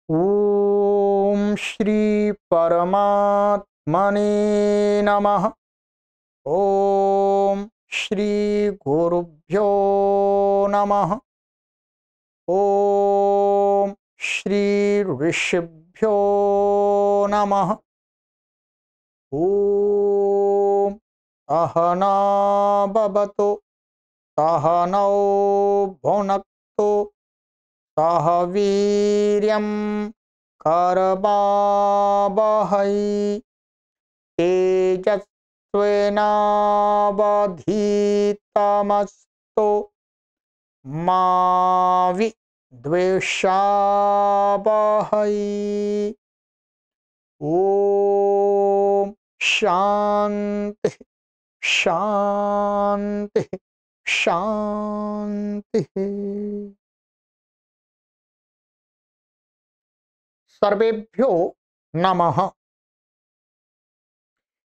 ओम श्री परमात्मने नमः। ओम श्री गुरुभ्यो नमः। ओम श्री ऋषिभ्यो नमः। ओम अहना भवतु सहनौ भुनक्तु सह वीर्यं करवावहै तेजस्विनावधीतमस्तु मा विद्विषावहै। ओम शांति शांति शांति। सर्वेभ्यो नमः।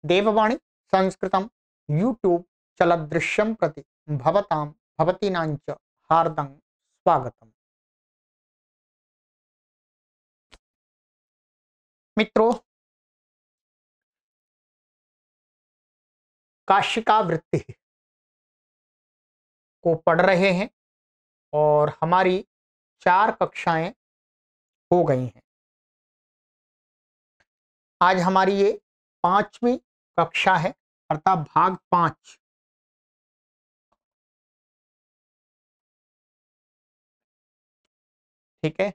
देववाणी संस्कृतं यूट्यूब चलदृश्यं प्रति भवतां भवतीनांच हार्दं स्वागतम्। मित्रों, काशिका वृत्ति को पढ़ रहे हैं और हमारी 4 कक्षाएं हो गई हैं। आज हमारी ये 5वीं कक्षा है, अर्थात भाग 5। ठीक है,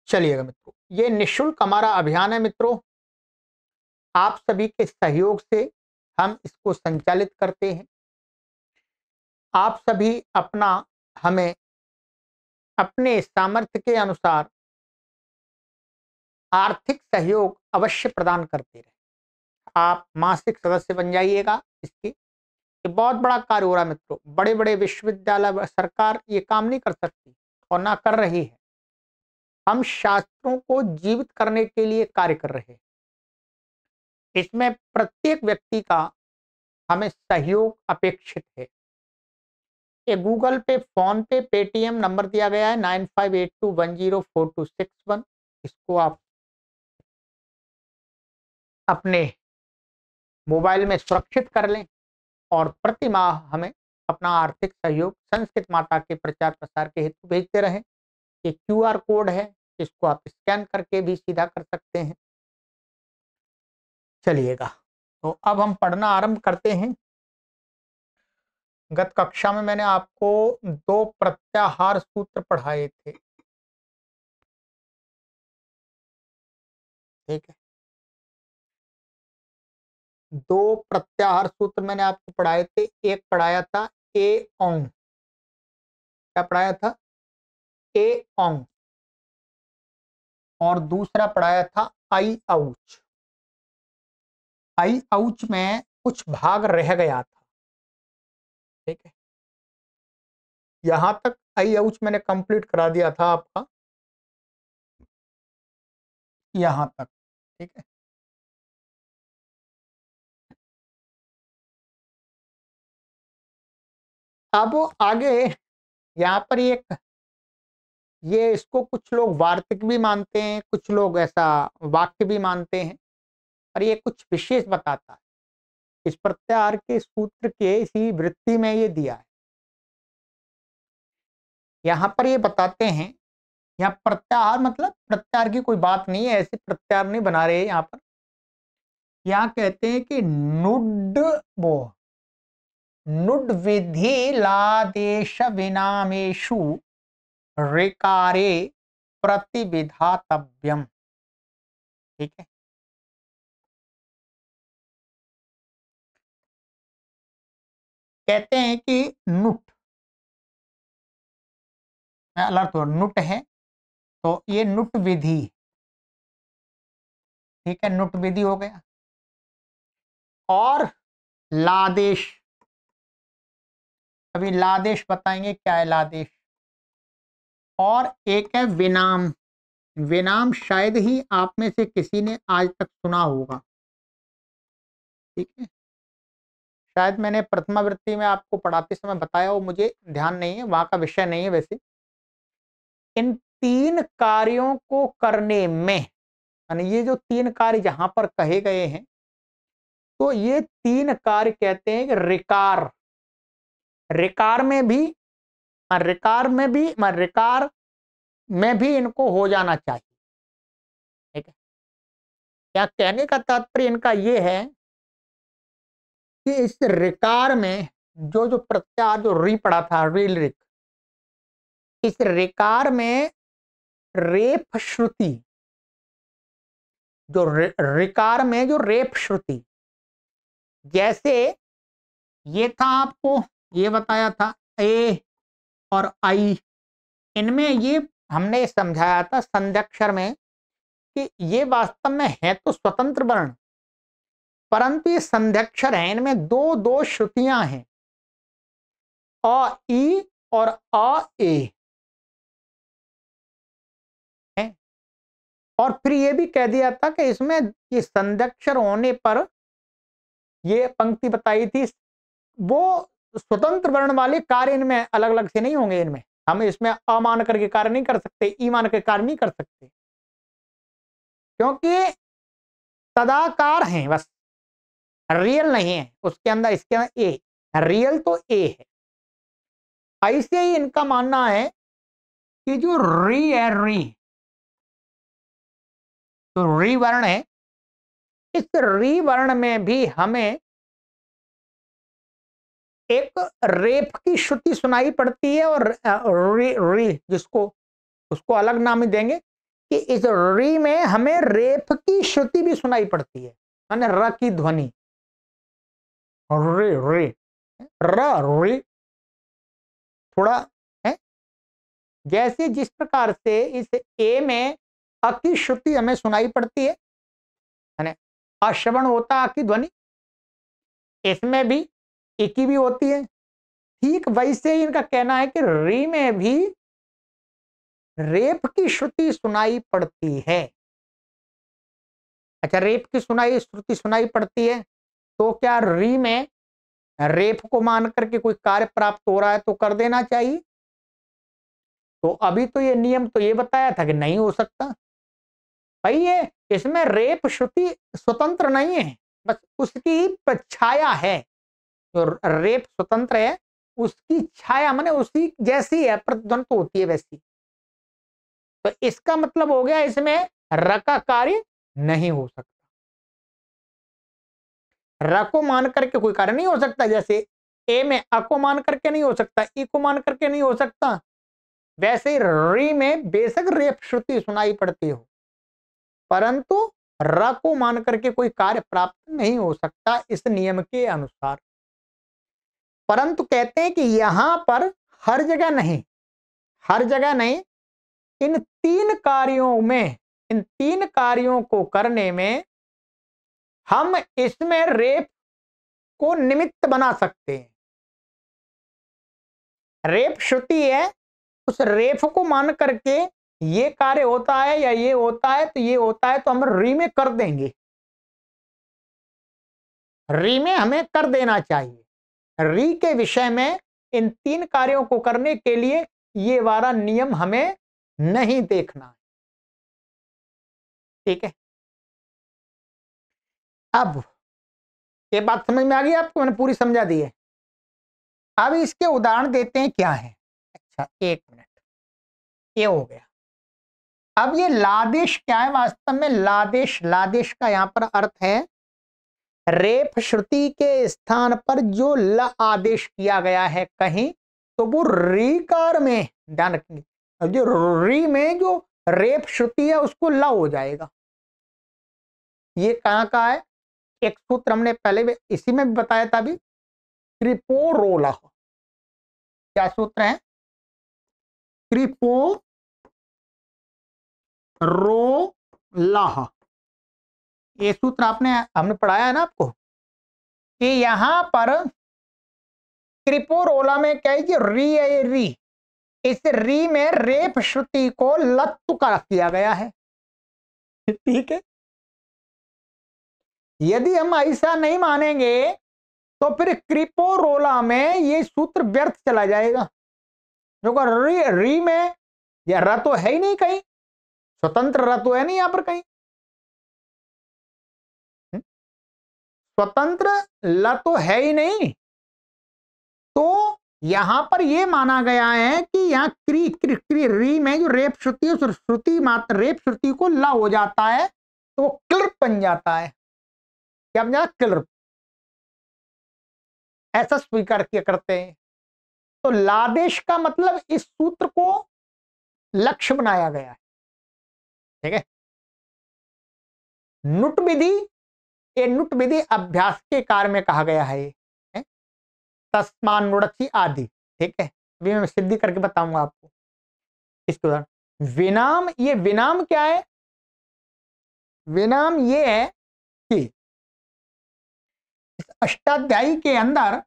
चलिएगा मित्रों। ये निःशुल्क हमारा अभियान है मित्रों। आप सभी के सहयोग से हम इसको संचालित करते हैं। आप सभी अपना हमें अपने सामर्थ्य के अनुसार आर्थिक सहयोग अवश्य प्रदान करते रहे। आप मासिक सदस्य बन जाइएगा। इसकी ये बहुत बड़ा कार्य हो रहा है मित्रों। बड़े बड़े विश्वविद्यालय, सरकार ये काम नहीं कर सकती और ना कर रही है। हम शास्त्रों को जीवित करने के लिए कार्य कर रहे हैं। इसमें प्रत्येक व्यक्ति का हमें सहयोग अपेक्षित है। ये गूगल पे, फोन पे, पेटीएम नंबर दिया गया है 9582104261। इसको आप अपने मोबाइल में सुरक्षित कर लें और प्रति माह हमें अपना आर्थिक सहयोग संस्कृत माता के प्रचार प्रसार के हेतु भेजते रहें। ये क्यूआर कोड है, इसको आप स्कैन करके भी सीधा कर सकते हैं। चलिएगा, तो अब हम पढ़ना आरंभ करते हैं। गत कक्षा में मैंने आपको 2 प्रत्याहार सूत्र पढ़ाए थे। ठीक है, 2 प्रत्याहार सूत्र मैंने आपको पढ़ाए थे। एक पढ़ाया था ए औंग। क्या पढ़ाया था? ए औंग। और दूसरा पढ़ाया था आई औच। आई औच में कुछ भाग रह गया था। ठीक है, यहां तक आई औच मैंने कंप्लीट करा दिया था आपका, यहां तक। ठीक है, अब आगे यहाँ पर ये इसको कुछ लोग वार्तिक भी मानते हैं, कुछ लोग ऐसा वाक्य भी मानते हैं, और ये कुछ विशेष बताता है। इस प्रत्याहार के सूत्र के इसी वृत्ति में ये दिया है। यहाँ पर ये बताते हैं, यहाँ प्रत्याहार मतलब प्रत्याहार की कोई बात नहीं है, ऐसे प्रत्याहार नहीं बना रहे यहाँ पर। यहाँ कहते हैं कि नुड विधि लादेश विनामेशु ऋकारे प्रतिविधातव्यम। ठीक है, कहते हैं कि नुट है, तो ये नुट विधि। ठीक है, नुट विधि हो गया। और लादेश, अभी लादेश बताएंगे क्या है लादेश। और एक है विनाम। विनाम शायद ही आप में से किसी ने आज तक सुना होगा। ठीक है, शायद मैंने प्रथमा वृत्ति में आपको पढ़ाते समय बताया हो, मुझे ध्यान नहीं है, वहां का विषय नहीं है। वैसे इन तीन कार्यों को करने में, यानी ये जो तीन कार्य जहां पर कहे गए हैं, तो ये तीन कार्य कहते हैं कि रिकार। रिकार में भी इनको हो जाना चाहिए। ठीक है, क्या कहने का तात्पर्य इनका ये है कि इस रिकार में जो प्रत्यार जो री पड़ा था, रील रिक, इस रिकार में रेफ श्रुति, जो रिकार में जो रेफ श्रुति, जैसे ये था, आपको ये बताया था ए और आई, इनमें ये हमने समझाया था संध्यक्षर में कि ये वास्तव में है तो स्वतंत्र वर्ण, परंतु ये संध्यक्षर है, इनमें दो दो श्रुतियां हैं, अ ई और अ ए है। और फिर ये भी कह दिया था कि इसमें ये संध्यक्षर होने पर ये पंक्ति बताई थी, वो स्वतंत्र वर्ण वाले कार्य इनमें अलग अलग से नहीं होंगे। इनमें हम इसमें अ मान करके कार्य नहीं कर सकते, ई मान के कार्य नहीं कर सकते, क्योंकि तदाकार हैं, बस रियल नहीं है उसके अंदर, इसके अंदर ए, रियल तो ए है। ऐसे ही इनका मानना है कि जो री है, तो री वर्ण है, इस री वर्ण में भी हमें एक रेफ की श्रुति सुनाई पड़ती है, और री जिसको उसको अलग नाम देंगे कि इस री में हमें रेफ की श्रुति भी सुनाई पड़ती है, यानी र की ध्वनि, रे रे रे थोड़ा है। जैसे जिस प्रकार से इस ए में अ की श्रुति हमें सुनाई पड़ती है, यानी अश्रवण होता है, अ की ध्वनि, इसमें भी ए की भी होती है। ठीक वैसे ही इनका कहना है कि री में भी रेप की श्रुति सुनाई पड़ती है। अच्छा, रेप की श्रुति सुनाई पड़ती है, तो क्या री में रेप को मान करके कोई कार्य प्राप्त हो रहा है तो कर देना चाहिए? तो अभी तो ये नियम तो ये बताया था कि नहीं हो सकता भाई, ये इसमें रेप श्रुति स्वतंत्र नहीं है, बस उसकी छाया है। जो रेप स्वतंत्र है, उसकी छाया माने उसी जैसी है, प्रतिध्वनित होती है वैसी। तो इसका मतलब हो गया इसमें र का कार्य नहीं हो सकता, र को मान करके कोई कार्य नहीं हो सकता। जैसे ए में अ को मान करके नहीं हो सकता, ई को मान करके नहीं हो सकता, वैसे ही री में बेशक रेप श्रुति सुनाई पड़ती हो, परंतु र को मान करके कोई कार्य प्राप्त नहीं हो सकता इस नियम के अनुसार। परंतु कहते हैं कि यहां पर हर जगह नहीं, इन तीन कार्यों को करने में हम इसमें रेप को निमित्त बना सकते हैं। रेप श्रुति है, उस रेप को मान करके ये कार्य होता है या ये होता है तो ये होता है, तो हम री में कर देंगे, री में हमें कर देना चाहिए। री के विषय में इन तीन कार्यों को करने के लिए ये वाला नियम हमें नहीं देखना है। ठीक है, अब ये बात समझ में आ गई आपको, मैंने पूरी समझा दी है। अब इसके उदाहरण देते हैं क्या है। अच्छा, एक मिनट, ये हो गया। अब ये लादेश क्या है? वास्तव में लादेश का यहां पर अर्थ है रेप श्रुति के स्थान पर जो ल आदेश किया गया है कहीं, तो वो रीकार में, ध्यान रखेंगे, जो री में जो रेप श्रुति है उसको ल हो जाएगा। ये कहां का है? एक सूत्र हमने पहले इसी में भी बताया था अभी, क्रिपोरोला। क्या सूत्र है? क्रिपोरोला। ये सूत्र हमने पढ़ाया है ना आपको, कि यहां पर क्रिपोरोला में क्या है कि री है, री, इस री में रेप श्रुति को लत्तु का किया गया है। ठीक है, यदि हम ऐसा नहीं मानेंगे तो फिर क्रिपोरोला में ये सूत्र व्यर्थ चला जाएगा। जो री में यह र तो है ही नहीं कहीं, स्वतंत्र र तो है नहीं यहां पर कहीं। स्वतंत्र ल तो है ही नहीं, तो यहां पर यह माना गया है कि यहां क्री क्री क्री री में जो रेप श्रुति है, श्रुति मात्र रेप श्रुति को ला हो जाता है तो वो क्लृप बन जाता है। क्या बन जाता? क्लृप। ऐसा स्वीकार किया करते हैं। तो लादेश का मतलब इस सूत्र को लक्ष्य बनाया गया है। ठीक है। नुट विधि, ये नुट विधि अभ्यास के कार्य में कहा गया है। तस्मान नुड़ची आदि। ठीक है, अभी मैं सिद्धि करके बताऊंगा आपको इसके उदाहरण। विनाम, ये विनाम क्या है? विनाम ये है कि इस अष्टाध्यायी के अंदर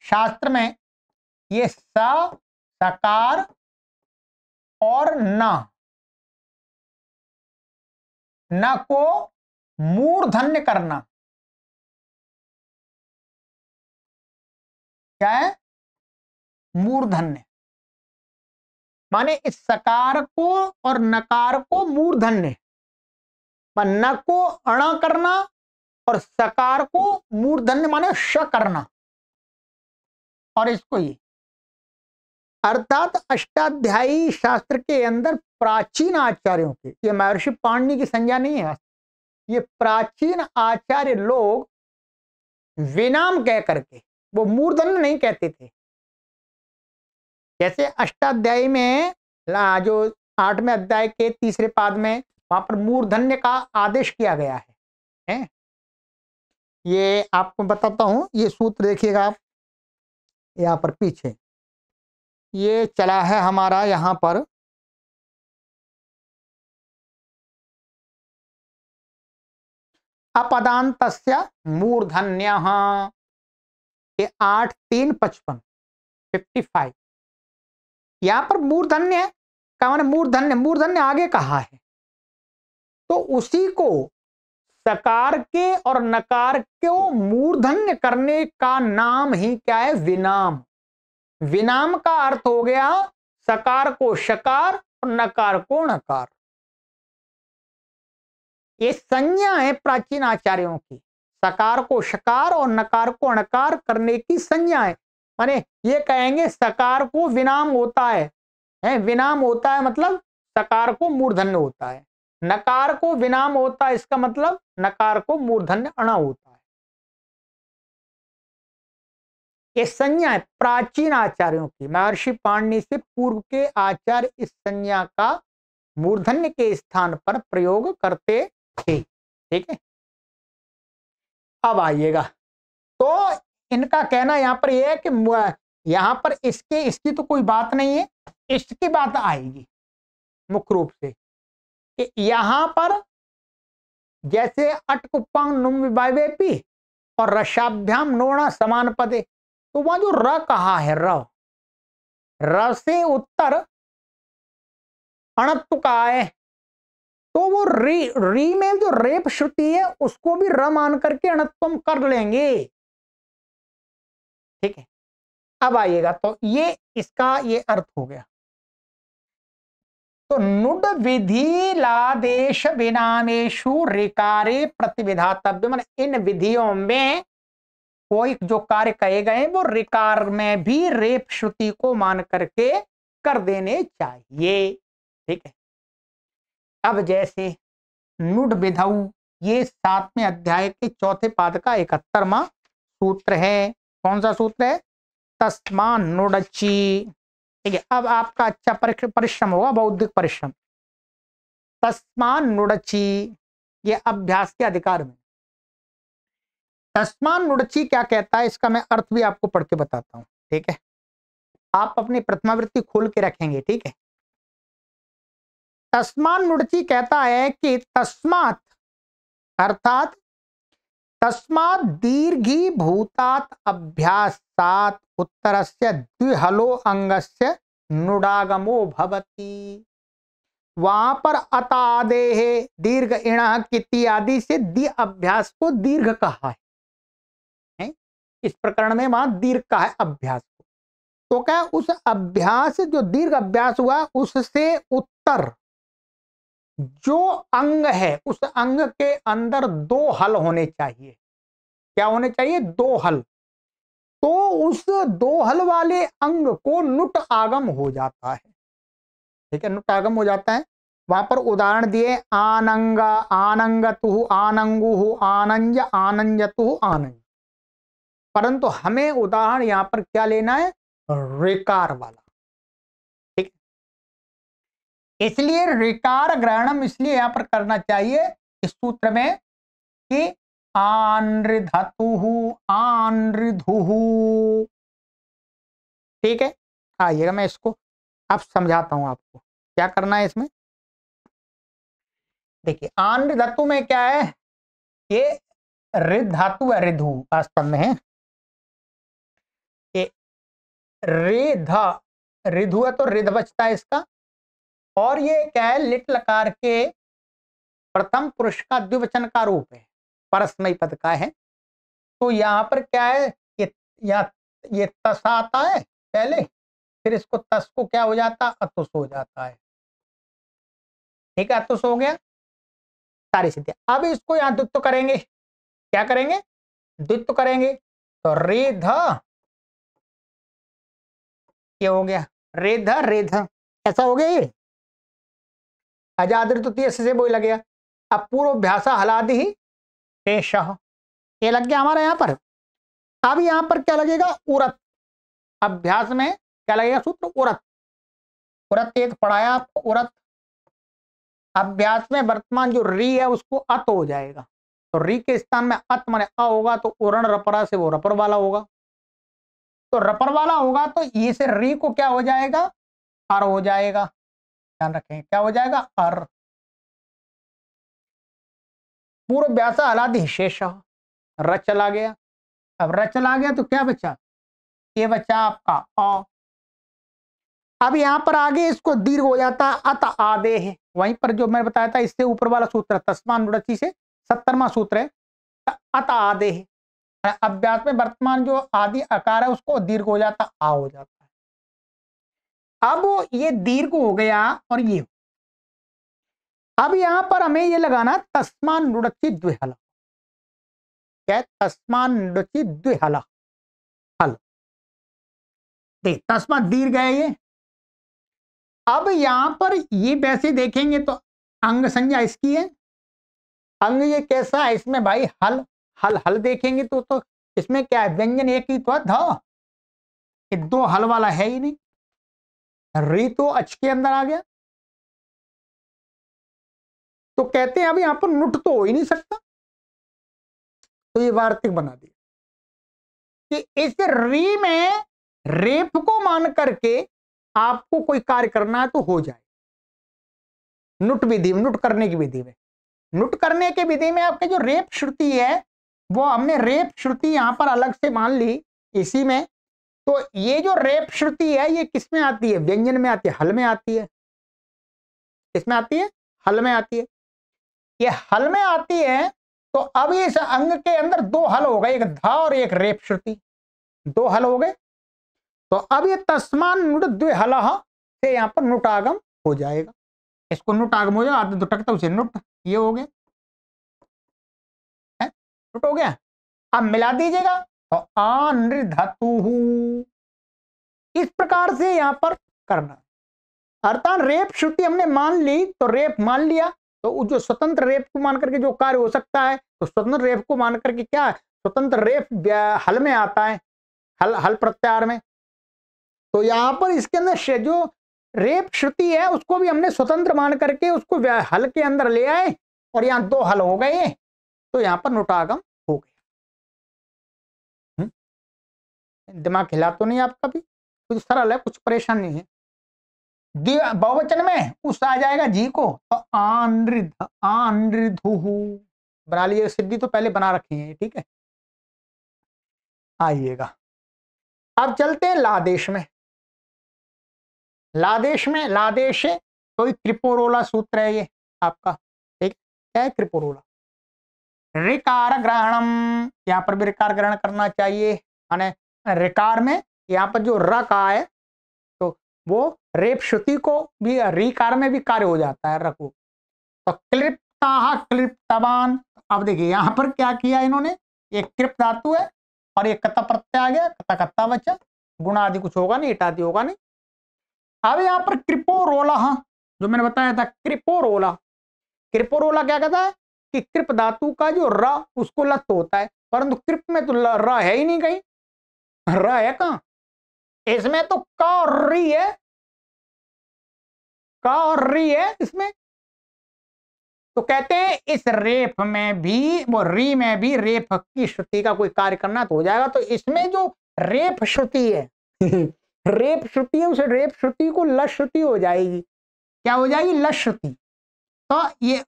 शास्त्र में ये स, सकार और न को मूर्धन्य करना। क्या है? मूर्धन्य। माने इस सकार को और नकार को मूर्धन्य, न को अणा करना और सकार को मूर्धन्य माने श करना। और इसको ये अर्थात अष्टाध्यायी शास्त्र के अंदर प्राचीन आचार्यों के, ये महर्षि पाणिनि की संज्ञा नहीं है, ये प्राचीन आचार्य लोग विनाम कह करके, वो मूर्धन्य नहीं कहते थे। जैसे अष्टाध्यायी में जो 8वें अध्याय के 3रे पाद में वहां पर मूर्धन्य का आदेश किया गया है? ये आपको बताता हूं, ये सूत्र देखिएगा आप यहां पर पीछे ये चला है हमारा यहां पर अपदान्तस्य मूर्धन्यः, ये 8-3-55 55। यहां पर मूर्धन्य का माने मूर्धन्य, मूर्धन्य आगे कहा है, तो उसी को सकार के और नकार को मूर्धन्य करने का नाम ही क्या है? विनाम। विनाम का अर्थ हो गया सकार को शकार और नकार को नकार। ये संज्ञा है प्राचीन आचार्यों की, सकार को शकार और नकार को अणकार करने की संज्ञा है। माने ये कहेंगे सकार को विनाम होता है, विनाम होता है मतलब सकार को मूर्धन्य होता है, नकार को विनाम होता है इसका मतलब नकार को मूर्धन्य अणा होता है। ये संज्ञा है प्राचीन आचार्यों की, महर्षि पाणिनि से पूर्व के आचार्य इस संज्ञा का मूर्धन्य के स्थान पर प्रयोग करते थे। ठीक है, अब आइएगा, तो इनका कहना यहां पर यह है कि यहां पर इसकी तो कोई बात नहीं है, इसकी बात आएगी मुख्य रूप से कि यहां पर जैसे अटकुप्पांग नुम विवावेपी और रसाभ्याम नोणा समान पदे, तो वहां जो र कहा है, र से उत्तर अणत्व कहा है, तो वो री में जो रेप श्रुति है उसको भी र मान करके अणत्वम कर लेंगे। ठीक है, अब आइएगा, तो ये इसका ये अर्थ हो गया। तो नुड विधि लादेश विनामेशु रिकारे प्रतिविधातव्य, माने इन विधियों में कोई जो कार्य कहे गए वो रिकार में भी रेप श्रुति को मान करके कर देने चाहिए। ठीक है, अब जैसे नुड विधौ, ये 7वें अध्याय के 4थे पाद का 71वां सूत्र है। कौन सा सूत्र है? तस्मा नुडची। ठीक है, अब आपका अच्छा परिश्रम होगा, बौद्धिक परिश्रम। तस्मा नुडची, ये अभ्यास के अधिकार में। तस्मा नुडची क्या कहता है, इसका मैं अर्थ भी आपको पढ़ के बताता हूं। ठीक है, आप अपनी प्रथमावृत्ति खोल के रखेंगे। ठीक है, तस्मान नुडची कहता है कि तस्मात अर्थात तस्मात दीर्घी भूतात अभ्यासात उत्तरस्य द्विहलो अंगस्य नुडागमो भवति। वहां पर अतादेह दीर्घ इणः किति आदि से दी अभ्यास को दीर्घ कहा है? इस प्रकरण में वहां दीर्घ का है अभ्यास को। तो क्या उस अभ्यास जो दीर्घ अभ्यास हुआ उससे उत्तर जो अंग है उस अंग के अंदर 2 हल होने चाहिए। क्या होने चाहिए? 2 हल। तो उस 2 हल वाले अंग को नुट आगम हो जाता है। ठीक है, नुट आगम हो जाता है। वहां पर उदाहरण दिए, आनंग आनंगतु आनंगु आनंज आनंजतु आनंज। परंतु हमें उदाहरण यहां पर क्या लेना है? ऋकार वाला। ठीक, इसलिए ऋकार ग्रहणम इसलिए यहां पर करना चाहिए इस सूत्र में कि आनृधतु आनृधुहु। ठीक है, आइएगा मैं इसको अब समझाता हूं आपको क्या करना है इसमें। देखिए, आन्र धातु में क्या है? ये रिध धातु है, रिधु वास्तव में है ये रिध, रिधु है तो रिध बचता है इसका। और ये क्या है? लिट लकार के प्रथम पुरुष का द्विवचन का रूप है, परस्मयी पद का है। तो यहां पर क्या है? ये तस आता है पहले, फिर इसको तस को क्या हो जाता? अतुस हो जाता है। ठीक है, अतुस हो गया, सारी सिद्धियां। अब इसको यहां द्वित्व करेंगे। क्या करेंगे? द्वित्व करेंगे। तो रेध ये हो गया, रेध रेध ऐसा हो गया। ये अजाद्र तृतीय से वो लग गया। अब पूर्वाभ्यास हलादि ही शेष ये लग गया हमारा यहां पर। अब यहां पर क्या लगेगा? उरत। अभ्यास में क्या लगेगा सूत्र? उरत। उरत एक पढ़ाया आपको, उरत। अभ्यास में वर्तमान जो री है उसको अत हो जाएगा। तो री के स्थान में अत माने अ होगा, तो उरण रपरा से वो रपर वाला होगा। तो रपर वाला होगा तो ये से री को क्या हो जाएगा? अर हो जाएगा। ध्यान रखें, क्या हो जाएगा? अर। पूर्व व्यास हलादि शेष, र चला गया। अब र चला गया तो क्या बचा? ये बचा आपका अ। अब यहां पर आगे इसको दीर्घ हो जाता है, अत आदे है। वहीं पर जो मैंने बताया था इससे ऊपर वाला सूत्र तस्मान रुचि से 70वां सूत्र है, अत आदे है। अभ्यास में वर्तमान जो आदि अकार है उसको दीर्घ हो जाता, आ हो जाता है। अब ये दीर्घ हो गया और ये, अब यहां पर हमें ये लगाना तस्मान नुड़ची द्विहल। क्या है? तस्मान नुड़ची द्विहल हल। देख, तस्मा दीर्घ है ये। अब यहां पर ये वैसे देखेंगे तो अंग संज्ञा इसकी है। अंग ये कैसा है? इसमें भाई हल हल हल देखेंगे तो इसमें क्या है? व्यंजन एक ही तो ध, ये 2 हल वाला है ही नहीं। री तो अच के अंदर आ गया, तो कहते हैं अब यहां पर नुट तो हो ही नहीं सकता। तो ये वार्तिक बना दिया कि इस री में रेप को मान करके आपको कोई कार्य करना है तो हो जाए। नुट विधि, नुट करने की विधि में, नुट करने की विधि में आपके जो रेप श्रुति है वो हमने रेप श्रुति यहां पर अलग से मान ली इसी में। तो ये जो रेप श्रुति है ये किस में आती है? व्यंजन में आती है, हल में आती है। किसमें आती है? हल में आती है। ये हल में आती है। तो अब इस अंग के अंदर 2 हल हो गए, एक धा और एक रेप श्रुति, 2 हल हो गए। तो अब ये तस्मान नुट द्विहल से यहां पर नुट आगम हो जाएगा। इसको नुट आगम हो जाएगा, आदि दुटकता उसे नुट, ये हो गया, नुट हो गया। अब मिला दीजिएगा तो आनृधतु। इस प्रकार से यहां पर करना, अर्थात रेप श्रुति हमने मान ली तो रेप मान लिया, तो जो स्वतंत्र रेप को मान करके जो कार्य हो सकता है तो स्वतंत्र रेप को मान करके क्या है? स्वतंत्र रेप हल में आता है, हल हल प्रत्याहार में। तो यहां पर इसके अंदर जो रेप श्रुति है उसको भी हमने स्वतंत्र मान करके उसको हल के अंदर ले आए और यहां 2 हल हो गए, तो यहां पर नुटागम हो गया। दिमाग हिला तो नहीं आपका भी? कुछ सरल है, कुछ परेशान नहीं है। बहुवचन में उस आ जाएगा जी को, तो आनृध आनृधुहु बना लीजिए। सिद्धि तो पहले बना रखी है, ठीक है। आइएगा, अब चलते हैं लादेश में। लादेश में, लादेश कोई त्रिपुरोला सूत्र है ये आपका, ठीक। क्या है? त्रिपुरोला। ऋकार ग्रहणम, यहां पर भी ऋकार ग्रहण करना चाहिए। माने ऋकार में यहां पर जो र का है वो रेप श्रुति को भी रीकार में भी कार्य हो जाता है, रखो। तो क्लिप्ता क्लिप्तवान, अब देखिए यहां पर क्या किया इन्होंने, एक कृप धातु है और एक कता प्रत्यय आ गया, कता कत्ता बचा, गुणा आदि कुछ होगा नहीं, इटादि होगा नहीं। अब यहाँ पर क्रिपोरोला, जो मैंने बताया था क्रिपोरोला, क्रिपोरोला क्या कहता है कि कृप धातु का जो र उसको लत होता है, परंतु कृप में तो र है ही नहीं कहीं, र है कहां, इसमें तो का और री है, का और री है इसमें। तो कहते हैं इस रेप में भी, वो री में भी रेप की श्रुति का कोई कार्य करना तो हो जाएगा। तो इसमें जो रेप श्रुति है रेप श्रुति है, उस रेप श्रुति को लश श्रुति हो जाएगी, क्या हो जाएगी, लश श्रुति। तो ये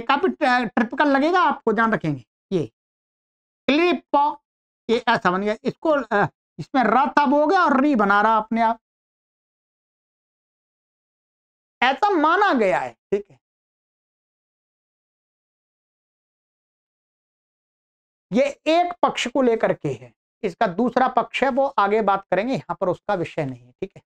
काफी ट्रिपिकल लगेगा आपको, ध्यान रखेंगे। ये क्लिप, ये ऐसा बन गया, इसको इसमें र तब हो गया और री बना रहा अपने आप, ऐसा माना गया है, ठीक है। ये एक पक्ष को लेकर के है, इसका दूसरा पक्ष है वो आगे बात करेंगे, यहां पर उसका विषय नहीं है, ठीक है।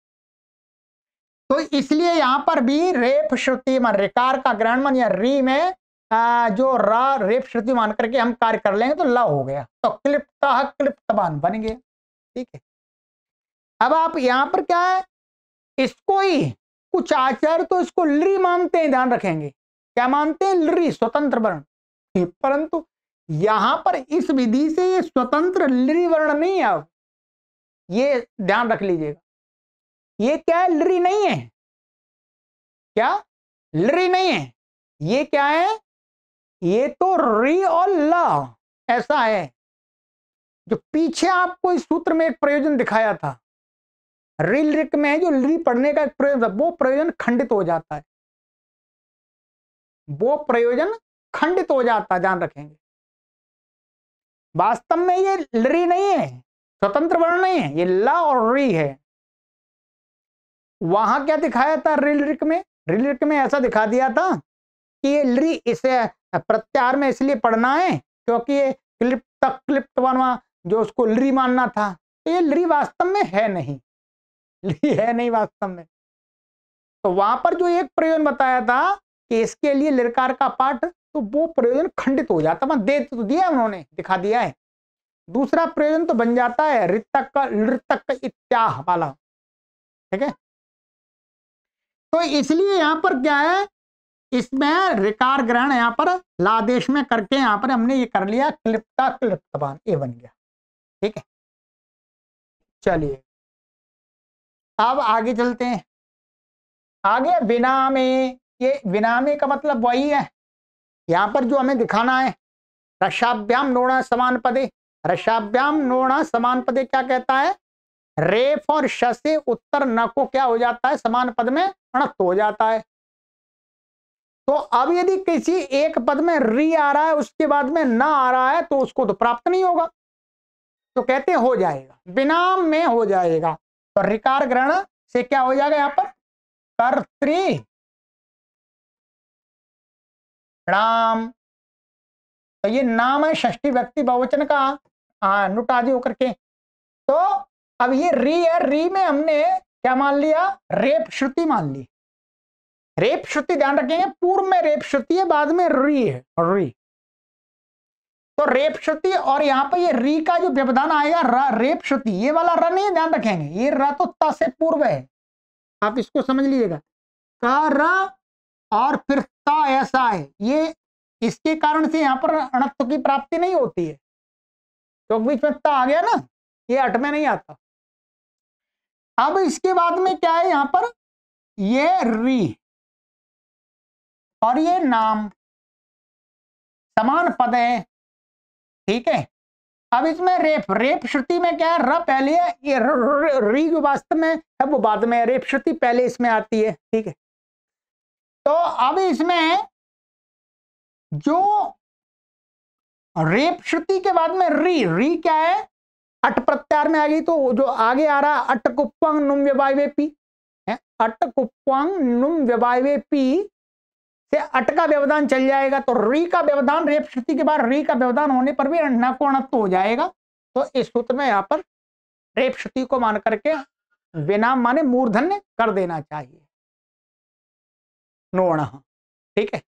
तो इसलिए यहां पर भी रेप श्रुति मान रिकार का ग्रहण मन या री में जो रा रेप श्रुति मान करके हम कार्य कर लेंगे तो ल हो गया, तो क्लिप्ता क्लिप्तवान बन गया, ठीक है। अब आप यहां पर क्या है, इसको ही कुछ आचार्य तो इसको लृ मानते हैं, ध्यान रखेंगे, क्या मानते हैं, लृ स्वतंत्र वर्ण, परंतु यहां पर इस विधि से ये स्वतंत्र लृ वर्ण नहीं है। अब ये ध्यान रख लीजिएगा, ये क्या है, लृ नहीं है, क्या लृ नहीं है, ये क्या है, ये तो री और ल ऐसा है। जो पीछे आपको इस सूत्र में एक प्रयोजन दिखाया था, रिल रिक में जो लृ पढ़ने का एक प्रयोजन, वो प्रयोजन खंडित हो जाता है, वो प्रयोजन खंडित हो जाता है, ध्यान रखेंगे। वास्तव में ये लृ नहीं है, स्वतंत्र वर्ण नहीं है, ये ल और री है। वहां क्या दिखाया था रिल रिक में, रिल रिक में ऐसा दिखा दिया था कि ये लृ इसे प्रत्याहार में इसलिए पढ़ना है क्योंकि ये क्लिप्त क्लिप्तवान जो उसको लृ मानना था, तो ये लृ वास्तव में है नहीं, लृ है नहीं वास्तव में। तो वहां पर जो एक प्रयोजन बताया था कि इसके लिए लृकार का पाठ, तो वो प्रयोजन खंडित हो जाता, वहां दे तो दिया उन्होंने, दिखा दिया है। दूसरा प्रयोजन तो बन जाता है ऋतक लृतक इत्याह वाला, ठीक है। तो इसलिए यहां पर क्या है, इसमें ऋकार ग्रहण यहां पर लादेश में करके यहां पर हमने ये कर लिया, क्लिप्ता क्लिप्तवान, ये बन गया, ठीक है। चलिए अब आगे चलते हैं, आगे बिना में, ये बिना में का मतलब वही है, यहां पर जो हमें दिखाना है, रसाभ्याम नोणा समान पदे, रसाभ्याम नोणा समान पदे क्या कहता है, रेफ और श से उत्तर न को क्या हो जाता है, समान पद में अणत्व हो जाता है। तो अब यदि किसी एक पद में री आ रहा है उसके बाद में न आ रहा है तो उसको तो प्राप्त नहीं होगा, तो कहते हो जाएगा, बिना में हो जाएगा। तो ऋकार ग्रहण से क्या हो जाएगा, यहां पर कर्तृ राम, तो ये नाम है षष्ठी व्यक्ति बहुवचन का नुट आदि होकर के। तो अब ये री है, री में हमने क्या मान लिया, रेप श्रुति मान ली, रेप श्रुति ध्यान रखेंगे, पूर्व में रेप श्रुति है, बाद में री है, री। तो रेप श्रुति और यहां पर ये री का जो व्यवधान आएगा रेप श्रुति, ये वाला र नहीं, ध्यान रखेंगे, ये र तो त से पूर्व है, आप इसको समझ लीजिएगा, का र और फिर ता ऐसा है, ये इसके कारण से यहां पर अणत्व की प्राप्ति नहीं होती है, क्योंकि बीच में ता आ गया ना, ये अट में नहीं आता। अब इसके बाद में क्या है, यहां पर ये री और ये नाम समान पद है, ठीक है। अब इसमें रेप, रेप श्रुति में क्या है, र पहले है, ये री जो वास्तव में है वो बाद में, रेप श्रुति पहले इसमें आती है, ठीक है। तो अब इसमें जो रेप श्रुति के बाद में री, री क्या है, अट प्रत्याहार में आ गई, तो जो आगे आ रहा अट कुप्पंग नुम व्यवायवेपी है, अट कुप्पंग नुम व्यवायवेपी से अट का व्यवधान चल जाएगा, तो री का व्यवधान, रेप श्रुति के बाद री का व्यवधान होने पर भी न को अणत्व हो जाएगा। तो इस सूत्र में यहां पर रेप श्रुति को मान करके विना माने मूर्धन्य कर देना चाहिए, नोण, ठीक है।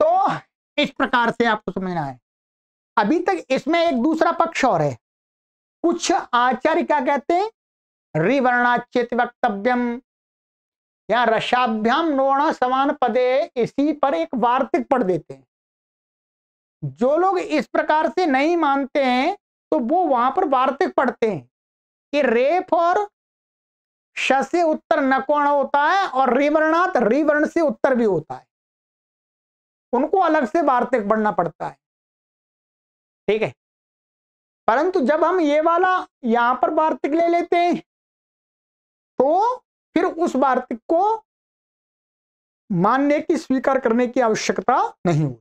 तो इस प्रकार से आपको समझना है। अभी तक इसमें एक दूसरा पक्ष और है। कुछ आचार्य क्या कहते हैं, रिवर्णाच्युत वक्तव्यम या रसाभ्याम नोण समान पदे, इसी पर एक वार्तिक पढ़ देते हैं। जो लोग इस प्रकार से नहीं मानते हैं तो वो वहां पर वार्तिक पढ़ते हैं कि रेफ और श से उत्तर नकोण होता है और रिवर्णात रिवर्ण से उत्तर भी होता है, उनको अलग से वार्तिक पढ़ना पड़ता है, ठीक है। परंतु जब हम ये वाला यहां पर वार्तिक ले लेते हैं तो फिर उस वार्तिक को मानने की, स्वीकार करने की आवश्यकता नहीं होती।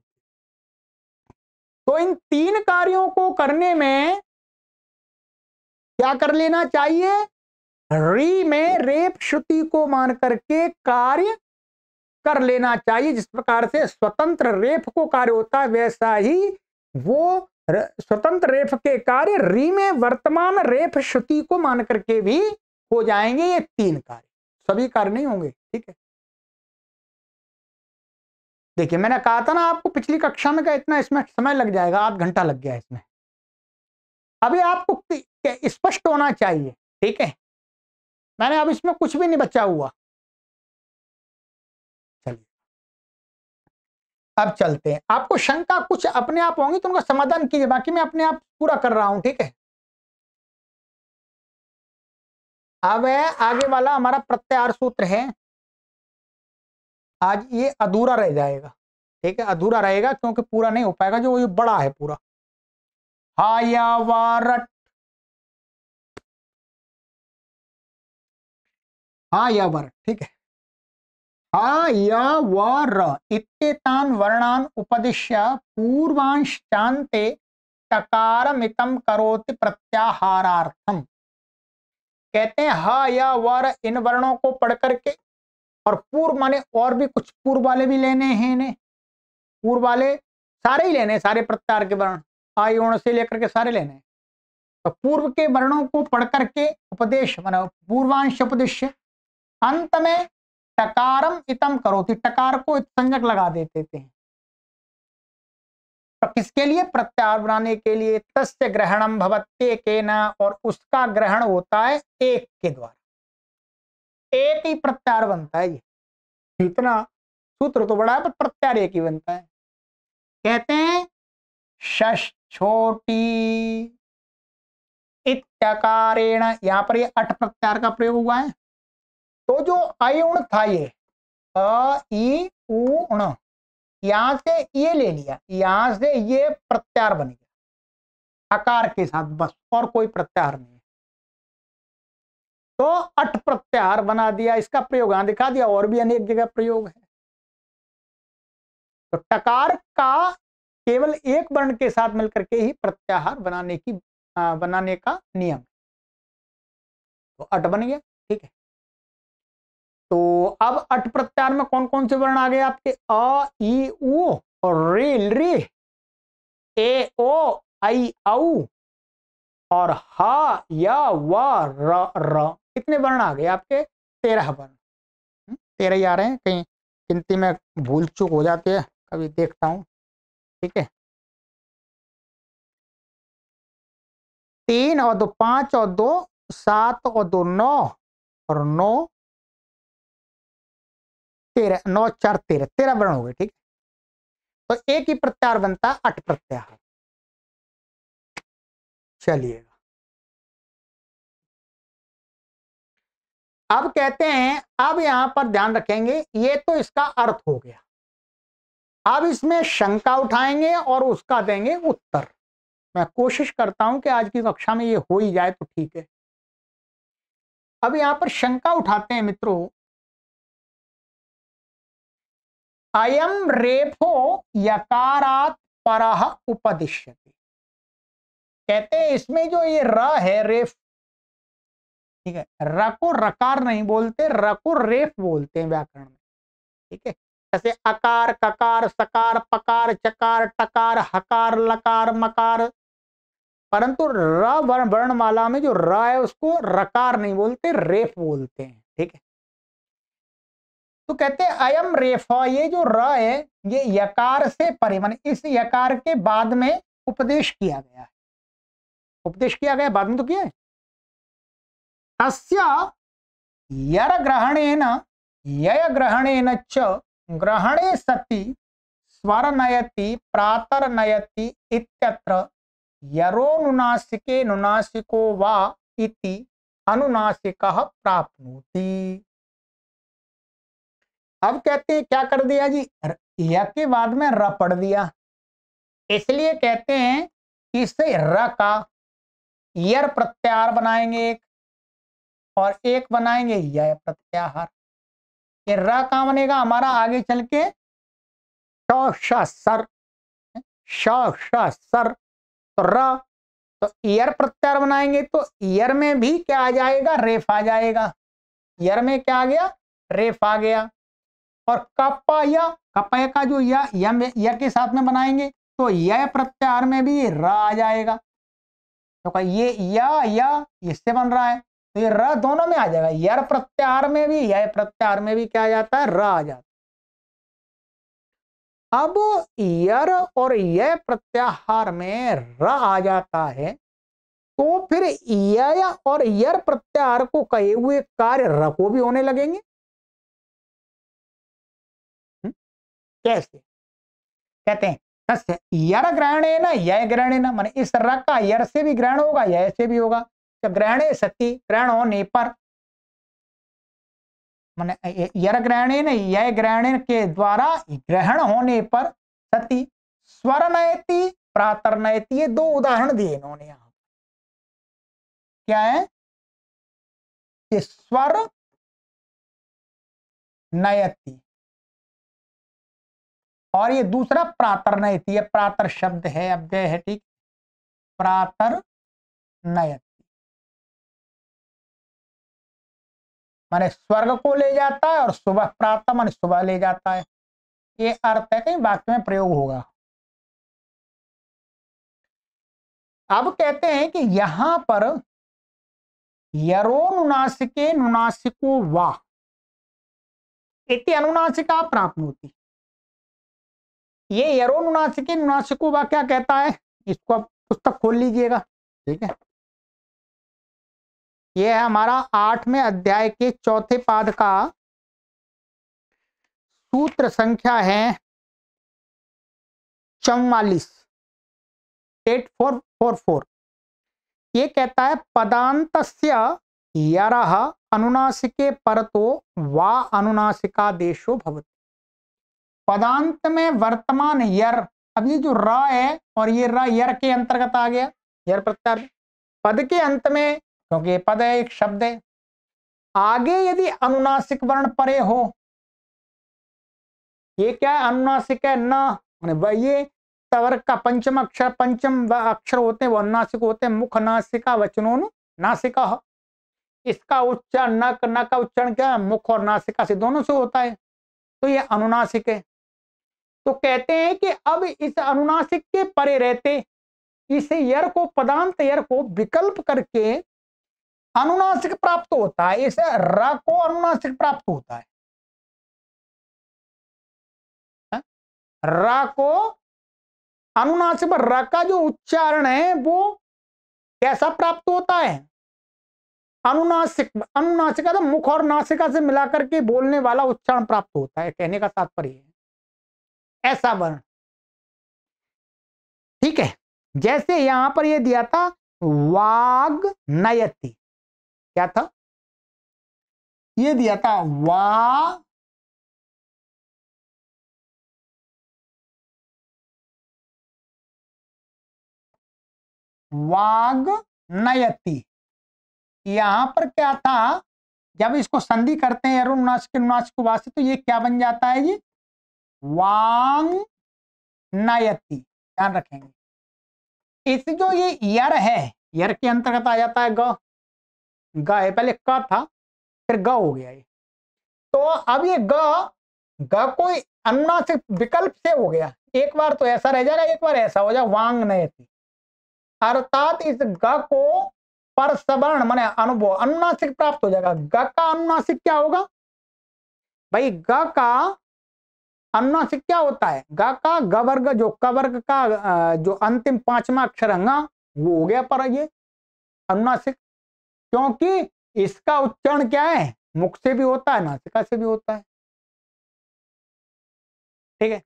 तो इन तीन कार्यों को करने में क्या कर लेना चाहिए, री में रेप श्रुति को मान करके कार्य कर लेना चाहिए। जिस प्रकार से स्वतंत्र रेप को कार्य होता है, वैसा ही वो स्वतंत्र रेप के कार्य री में वर्तमान रेप श्रुति को मान करके भी हो जाएंगे। ये तीन कार्य, सभी कार्य नहीं होंगे, ठीक है। देखिए मैंने कहा था ना आपको पिछली कक्षा में, का इतना इसमें समय लग जाएगा, आध घंटा लग गया इसमें। अभी आपको स्पष्ट होना चाहिए, ठीक है। मैंने अब इसमें कुछ भी नहीं बचा हुआ। चलिए अब चलते हैं। आपको शंका कुछ अपने आप होंगी तो उनका समाधान कीजिए, बाकी मैं अपने आप पूरा कर रहा हूं, ठीक है। अब आगे वाला हमारा प्रत्याहार सूत्र है, आज ये अधूरा रह जाएगा, ठीक है। अधूरा रहेगा क्योंकि पूरा नहीं हो पाएगा, जो ये बड़ा है पूरा। हायावारट, हायावारट, ठीक है। हायावर इत्येतान् वर्णान् उपदिश्य पूर्वांशान्ते टकारमितं करोति प्रत्याहारार्थम। कहते हैं ह या वर, इन वर्णों को पढ़ करके, और पूर्व माने और भी कुछ पूर्व वाले भी लेने हैं, इन्हें पूर्व वाले सारे ही लेने, सारे प्रत्याहार के वर्ण आयोण से लेकर के सारे लेने। तो पूर्व के वर्णों को पढ़ करके उपदेश माना पूर्वांश उपदेश, अंत में टकारम इतम करोति, टकार को संज्ञक लगा देते थे। तो किसके लिए, प्रत्याहार बनाने के लिए। तस्य ग्रहणम भवत्ते केना, और उसका ग्रहण होता है एक के द्वारा, एक ही प्रत्याहार बनता है। ये इतना सूत्र तो बड़ा है पर प्रत्याहार एक ही बनता है। कहते हैं शश छोटी इत्यकारेण, यहां पर ये अट प्रत्याहार का प्रयोग हुआ है। तो जो अयुण था ये अ ई उ ण, यहां से ये ले लिया, यहां से ये प्रत्याहार बन गया अकार के साथ, बस और कोई प्रत्याहार नहीं है। तो अट प्रत्याहार बना दिया, इसका प्रयोग यहां दिखा दिया, और भी अनेक जगह प्रयोग है। तो टकार का केवल एक वर्ण के साथ मिलकर के ही प्रत्याहार बनाने का नियम, तो अट बन गया, ठीक है। तो अब अट प्रत्याहार में कौन कौन से वर्ण आ गए आपके, अ ई उ और रे ए ओ आई औ और हा या व र, कितने वर्ण आ गए आपके, 13 वर्ण। 13 ही आ रहे हैं, कहीं गिनती में भूल चूक हो जाती है, कभी देखता हूं, ठीक है। 3 और 2 5 और 2 7 और 2 9 और 9 13, 9 4 13, 13 वर्ण हो गए, ठीक। तो एक ही प्रत्याहार बनता है अट प्रत्याहार। चलिएगा अब कहते हैं, अब यहां पर ध्यान रखेंगे, ये तो इसका अर्थ हो गया। अब इसमें शंका उठाएंगे और उसका देंगे उत्तर। मैं कोशिश करता हूं कि आज की कक्षा में ये हो ही जाए तो ठीक है। अब यहां पर शंका उठाते हैं मित्रों, अयम रेफो यकारात परः उपदिश्यते। कहते हैं इसमें जो ये र है रेफ, ठीक है, र को रकार नहीं बोलते, र को रेफ बोलते हैं व्याकरण में, ठीक है। जैसे अकार ककार सकार पकार चकार टकार हकार लकार मकार, परंतु र वर्णमाला में जो र है उसको रकार नहीं बोलते, रेफ बोलते हैं। ठीक है, तो कहते हैं अयम रेफ, ये जो र है ये यकार से परे, माने इस यकार के बाद में उपदेश किया गया है। उपदेश किया गया बाद में तो किया है। तस्य यर ग्रहणेन यय ग्रहणेन च ग्रहणे सति स्वर नयति प्रातर नयति इत्यत्र यरोनुनासिके नुनासिको वा इति अनुनासिकः प्राप्नोति। अब कहते हैं क्या कर दिया जी, य के बाद में र पढ़ दिया, इसलिए कहते हैं इससे र का यर प्रत्याहार बनाएंगे एक, और एक बनाएंगे य प्रत्याहार। ये र का बनेगा हमारा आगे चल के श सर, सर, तो र, तो यर प्रत्याहार बनाएंगे तो यर में भी क्या आ जाएगा, रेफ आ जाएगा। यर में क्या आ गया, रेफ आ गया। और कपय का जो या के साथ में बनाएंगे तो य प्रत्याहार में भी र आ जाएगा। तो ये या इससे बन रहा है तो ये र दोनों में आ जाएगा, यर प्रत्याहार में भी य प्रत्याहार में भी क्या आ जाता है, र आ जाता है। अब यर और य प्रत्याहार में र आ जाता है तो फिर य और यर प्रत्याहार को कहे हुए कार्य र को भी होने लगेंगे। कैसे, कहते हैं तस्य यर ग्रहणेन य ग्रहणेन, माने इस र का यर से भी ग्रहण होगा य से भी होगा। तो ग्रहणे सति, ग्रहण होने पर, माने यर ग्रहणेन य ग्रहण के द्वारा ग्रहण होने पर सति स्वर नयति प्रातर नयति, ये दो उदाहरण दिए इन्होंने यहां। क्या है, कि स्वर नयति और ये दूसरा प्रातर नयति, ये प्रातर शब्द है, अव्यय है, ठीक, प्रातर नयति माने स्वर्ग को ले जाता है और सुबह प्रातः माने सुबह ले जाता है। ये अर्थ है, कहीं वाक्य में प्रयोग होगा। अब कहते हैं कि यहां पर यरोनुनासिके नुनासिको वा इति अनुनासिका प्राप्नोति। ये यरोनुनासिके नुनासिको वा क्या कहता है, इसको आप पुस्तक खोल लीजिएगा। ठीक है, ये है हमारा 8वें अध्याय के 4थे पाद का सूत्र संख्या है 44, 8444। ये कहता है पदांतस्य यरः अनुनासिके परतो वा अनुनासिकादेशो भवति। पदांत में वर्तमान यर, अब ये जो र है और ये र यर के अंतर्गत आ गया, यर प्रत्याहार। पद के अंत में, क्योंकि पद है एक शब्द है, आगे यदि अनुनासिक वर्ण परे हो, ये क्या है, अनुनासिक है न, ये तवर्ग का पंचम अक्षर होते हैं वो अनुनासिक होते हैं। मुख नासिका वचनों नासिका, इसका उच्चारण न का उच्चारण क्या है, मुख और नासिका से, दोनों से होता है, तो ये अनुनासिक है। तो कहते हैं कि अब इस अनुनासिक के परे रहते इस यर को, पदांत यर को विकल्प करके अनुनासिक प्राप्त होता है, इस र को अनुनासिक प्राप्त होता है। र को अनुनासिक, र का जो उच्चारण है वो कैसा प्राप्त होता है, अनुनासिक। अनुनासिक तो मुख और नासिका से मिलाकर के बोलने वाला उच्चारण प्राप्त होता है, कहने का तात्पर्य है ऐसा वर्ण। ठीक है, जैसे यहां पर ये दिया था वाग नयति, क्या था, ये दिया था वाग नयति। यहां पर क्या था, जब इसको संधि करते हैं अनुनासिक वास्ते, तो ये क्या बन जाता है जी, वांग नयति। ध्यान रखेंगे, इस जो ये यर है, यर के अंतर्गत आ जाता है ग है, पहले क था फिर ग हो गया ये। तो अब ये ग कोई अनुनासिक विकल्प से हो गया, एक बार तो ऐसा रह जाएगा, एक बार ऐसा हो जाए, वांग नयति। अर्थात इस ग को पर सवर्ण माने अनुभव अनुनासिक प्राप्त हो जाएगा। ग का अनुनासिक क्या होगा भाई? ग का अनुनासिक क्या होता है? ग का ग वर्ग, जो क वर्ग का जो अंतिम पांचवा अक्षर है वो हो गया पर ये अनुनासिक, क्योंकि इसका उच्चारण क्या है? मुख से भी होता है, नासिका से भी होता है। ठीक है,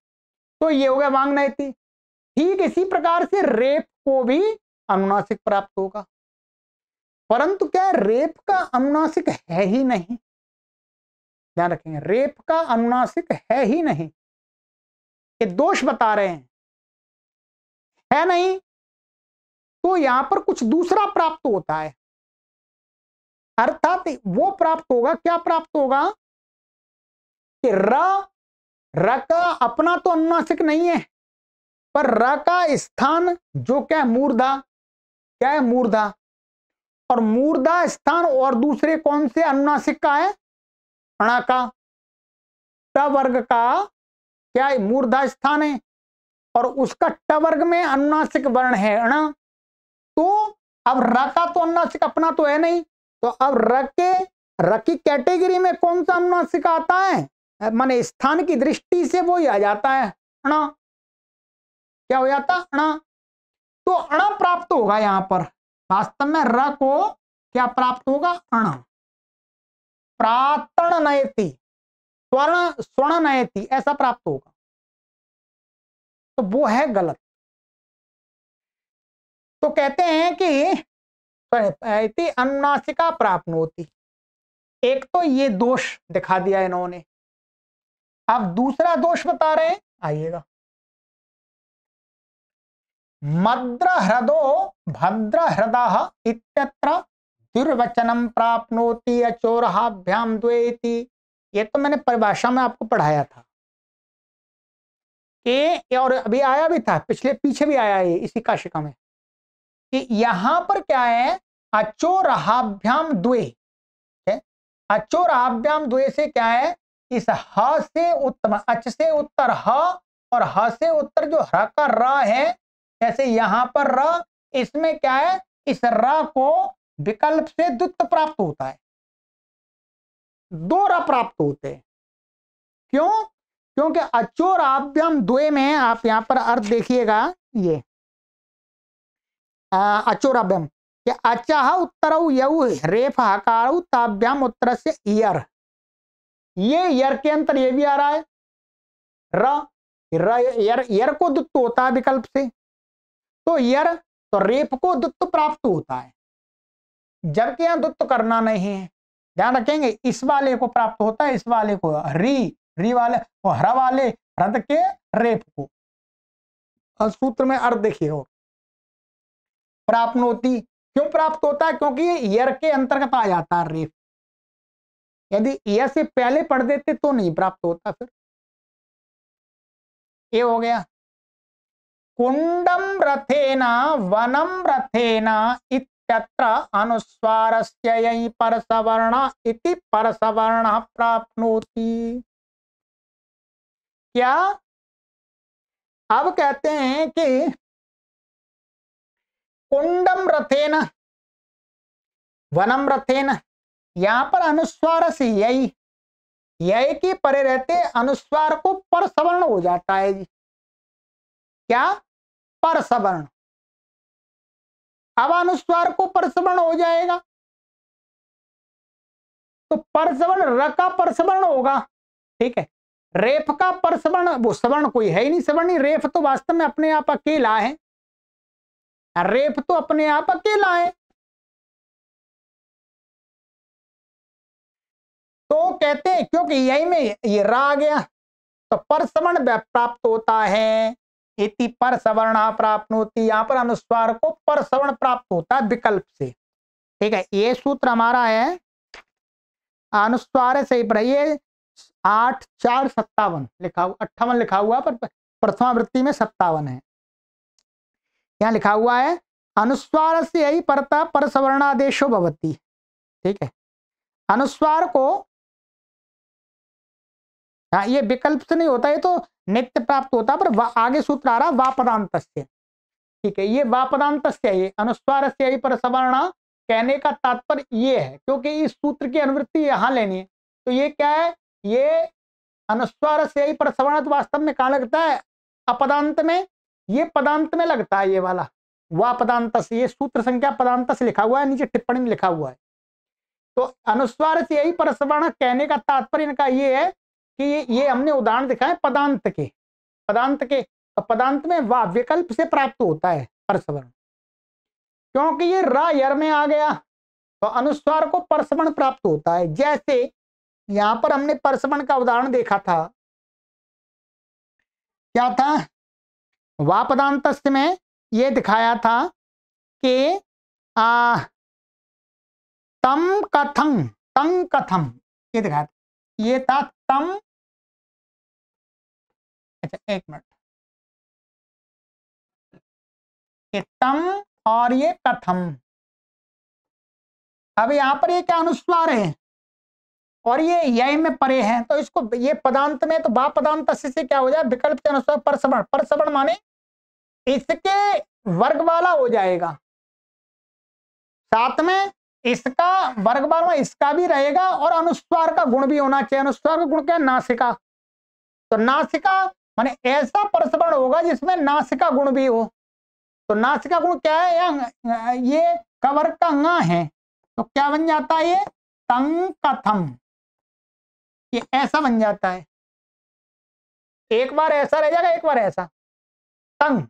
तो ये हो गया वांगनयति। ठीक इसी प्रकार से रेप को भी अनुनासिक प्राप्त होगा, परंतु क्या है, रेप का अनुनासिक है ही नहीं। ध्यान रखेंगे, रेप का अनुनासिक है ही नहीं, ये दोष बता रहे हैं, है नहीं, तो यहां पर कुछ दूसरा प्राप्त होता है। अर्थात वो प्राप्त होगा, क्या प्राप्त होगा कि र का अपना तो अनुनासिक नहीं है, पर र का स्थान जो क्या है? मूर्धा। क्या है? मूर्धा। और मूर्धा स्थान और दूसरे कौन से अनुनासिक का है? अणा का। ट वर्ग का क्या है? मूर्धा स्थान है, और उसका ट वर्ग में अनुनासिक वर्ण है अणा। तो अब र का तो अनुनासिक अपना तो है नहीं, तो अब र की कैटेगरी में कौन सा अनुनासिक आता है? माने स्थान की दृष्टि से वो ही आ जाता है अणा। क्या हो जाता? अणा। तो अणा प्राप्त होगा यहां पर, वास्तव में र को क्या प्राप्त होगा? अणा। प्रातण नयति, स्वर्ण नयति, ऐसा प्राप्त होगा, तो वो है गलत। तो कहते हैं कि अनुनासिका प्राप्त होती। एक तो ये दोष दिखा दिया इन्होंने, अब दूसरा दोष बता रहे हैं, आइएगा। मद्र हृदो भद्र हृदः इत्यत्र दुर्वचनम प्राप्नोति अचोरहाभ्याम द्वेति। ये तो मैंने परिभाषा में आपको पढ़ाया था कि, और अभी आया भी था, पीछे भी आया है इसी काशिका में, कि यहां पर क्या है? अचोरहाभ्याम द्वे। अचोरहाभ्याम द्वे से क्या है? इस ह से उत्तर, अच से उत्तर ह और ह से उत्तर जो ह का र है, जैसे यहां पर र, इसमें क्या है? इस र को विकल्प से द्वित्व प्राप्त होता है, दो र प्राप्त होते हैं। क्यों? क्योंकि अचोराभ्याम द्वे में आप यहां पर अर्थ देखिएगा, ये अचोराभ्याम, अचह उत्तरौ यौ रेफ हकारौ ताभ्याम उत्तर से यर, ये यर के अंतर ये भी आ रहा है यर को दुत्व होता है विकल्प से, तो यर, तो रेप को दुत्व प्राप्त होता है, जबकि यहां दुत्व करना नहीं है। ध्यान रखेंगे, इस वाले को प्राप्त होता है, इस वाले को री वाले और हर वाले रद के रेप को। सूत्र में अर्थ देखिए, प्राप्नोति क्यों प्राप्त होता है? क्योंकि ये यर के अंतर्गत आ जाता है रेप। यदि य से पहले पढ़ देते तो नहीं प्राप्त होता। फिर ये हो गया। कुंडम रथेना वनम रथेना इत्यत्र अनुस्वारस्य यही परसवर्ण इति परसवर्ण प्राप्नोति। क्या? अब कहते हैं कि कुंडम रथेना वनम रथेना, यहां पर अनुस्वार से यही की परे रहते अनुस्वार को परसवर्ण हो जाता है जी। क्या? परसवर्ण। अब अनुस्वार को परसवर्ण हो जाएगा, तो परसवर्ण र का परसवर्ण होगा। ठीक है, रेफ का परसवर्ण, वो सवर्ण कोई है ही नहीं, सवर्ण नहीं। रेफ तो वास्तव में अपने आप अकेला है, रेफ तो अपने आप अकेला है। तो कहते हैं क्योंकि यही में ये रा आ गया, तो परसवर्ण प्राप्त होता है, इति परसवर्ण प्राप्नोति। यहां पर अनुस्वार को परसवर्ण प्राप्त होता है विकल्प से। ठीक है, ये सूत्र हमारा है अनुस्वार सही पर, ये 8/4/57 लिखा हुआ, 58 लिखा हुआ, पर प्रथमावृत्ति में 57 है। यहां लिखा हुआ है अनुस्वार से यही परता परसवर्णादेशो भवति। ठीक है, अनुस्वार को, हाँ ये विकल्प से नहीं होता, ये तो नित्य प्राप्त होता, पर आगे सूत्र आ रहा वा पदांतस्य, ठीक है, ये वापदांतस्य है, ये अनुस्वारस्य ही परसवर्ण कहने का तात्पर्य ये है, क्योंकि इस सूत्र की अनुवृत्ति यहां लेनी है। तो ये क्या है, ये अनुस्वारस्य ही परसवर्ण तो वास्तव में कहां लगता है, अपदांत में, ये पदांत में लगता है, ये वाला वापदांतस, ये सूत्र संख्या पदांतस लिखा हुआ है, नीचे टिप्पणी में लिखा हुआ है। तो अनुस्वारस्य ही परसवर्ण कहने का तात्पर्य इनका ये है कि ये हमने उदाहरण दिखाए पदांत के, पदांत में वाह विकल्प से प्राप्त होता है परसवर्ण, क्योंकि ये रा यर में आ गया तो अनुस्वार को परसवर्ण प्राप्त होता है। जैसे यहां पर हमने परसवर्ण का उदाहरण देखा था, क्या था, वापदांतस्य में ये दिखाया था कि तम कथम, तंग कथम, ये दिखाया था, ये था तम, अच्छा एक मिनट, ये तम और ये कथम। अब यहां पर ये क्या अनुस्वार है और ये यय में परे है, तो इसको ये पदांत में, तो बा पदांत से क्या हो जाए, विकल्प के अनुसार परसवर्ण, परसवर्ण माने इसके वर्ग वाला हो जाएगा, साथ में इसका वर्ग वाला इसका भी रहेगा और अनुस्वार का गुण भी होना चाहिए। अनुस्वार का गुण क्या है, नासिका, तो नासिका माने ऐसा परसवर्ण होगा जिसमें नासिका गुण भी हो। तो नासिका गुण क्या है, ये कवर का ङ है, तो क्या बन जाता है, ये तंग कथम, ये ऐसा बन जाता है, एक बार ऐसा रह जाएगा, एक बार ऐसा तंग,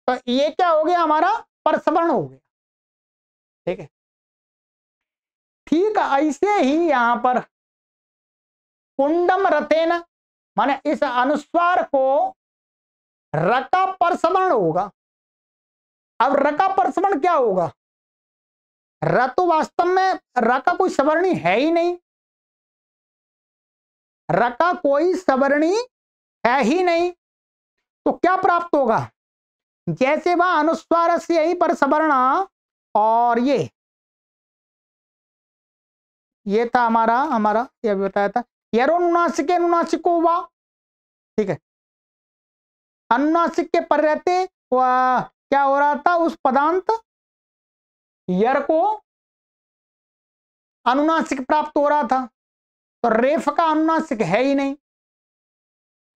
तो ये क्या हो गया, हमारा परसवर्ण हो गया। ठीक है, ठीक ऐसे ही यहां पर कुंडम रतेन, माने इस अनुस्वार को रका परसवर्ण होगा। अब रका परसवर्ण क्या होगा, र तो वास्तव में र का कोई सवर्णी है ही नहीं, र का कोई सवर्णी है ही नहीं, तो क्या प्राप्त होगा, जैसे वह अनुस्वार से ही पर सवर्ण, और ये था हमारा ये भी बताया था, यरोनुनासिके अनुनासिको वा, ठीक है, अनुनासिक के पर रहते क्या हो रहा था, उस पदांत यर को अनुनासिक प्राप्त हो रहा था, तो रेफ का अनुनासिक है ही नहीं,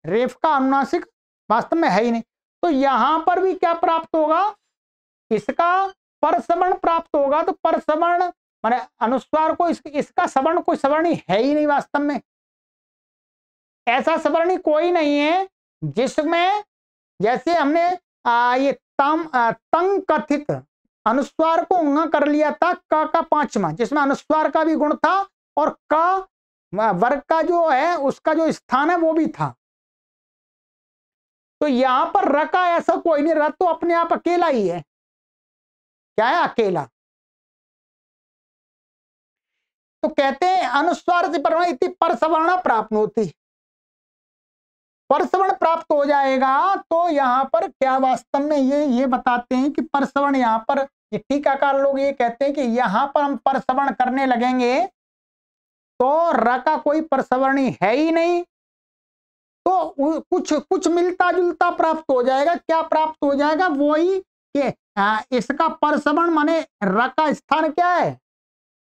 रेफ का अनुनासिक वास्तव में है ही नहीं, तो यहां पर भी क्या प्राप्त होगा, इसका परसवर्ण प्राप्त होगा। तो परसवर्ण माने अनुस्वार को इसका सवर्ण कोई सवर्णी है ही नहीं, वास्तव में ऐसा सवर्णी कोई नहीं है जिसमें, जैसे हमने ये तंग कथित अनुस्वार को उंगा कर लिया था, क का पांचवा, जिसमें अनुस्वार का भी गुण था और क वर्ग का जो है उसका जो स्थान है वो भी था। तो यहां पर र का ऐसा कोई नहीं, र तो अपने आप अकेला ही है, क्या है, अकेला। तो कहते हैं अनुस्वार से परवर्ण इति परसवर्ण प्राप्त होती, परसवर्ण प्राप्त हो जाएगा। तो यहां पर क्या वास्तव में ये बताते हैं कि परसवर्ण, यहां पर ये टीकाकार लोग ये कहते हैं कि यहां पर हम परसवर्ण करने लगेंगे तो र का कोई परसवर्णी है ही नहीं, तो कुछ मिलता जुलता प्राप्त हो जाएगा। क्या प्राप्त हो जाएगा, वही कि इसका परसवर्ण माने र का स्थान क्या है,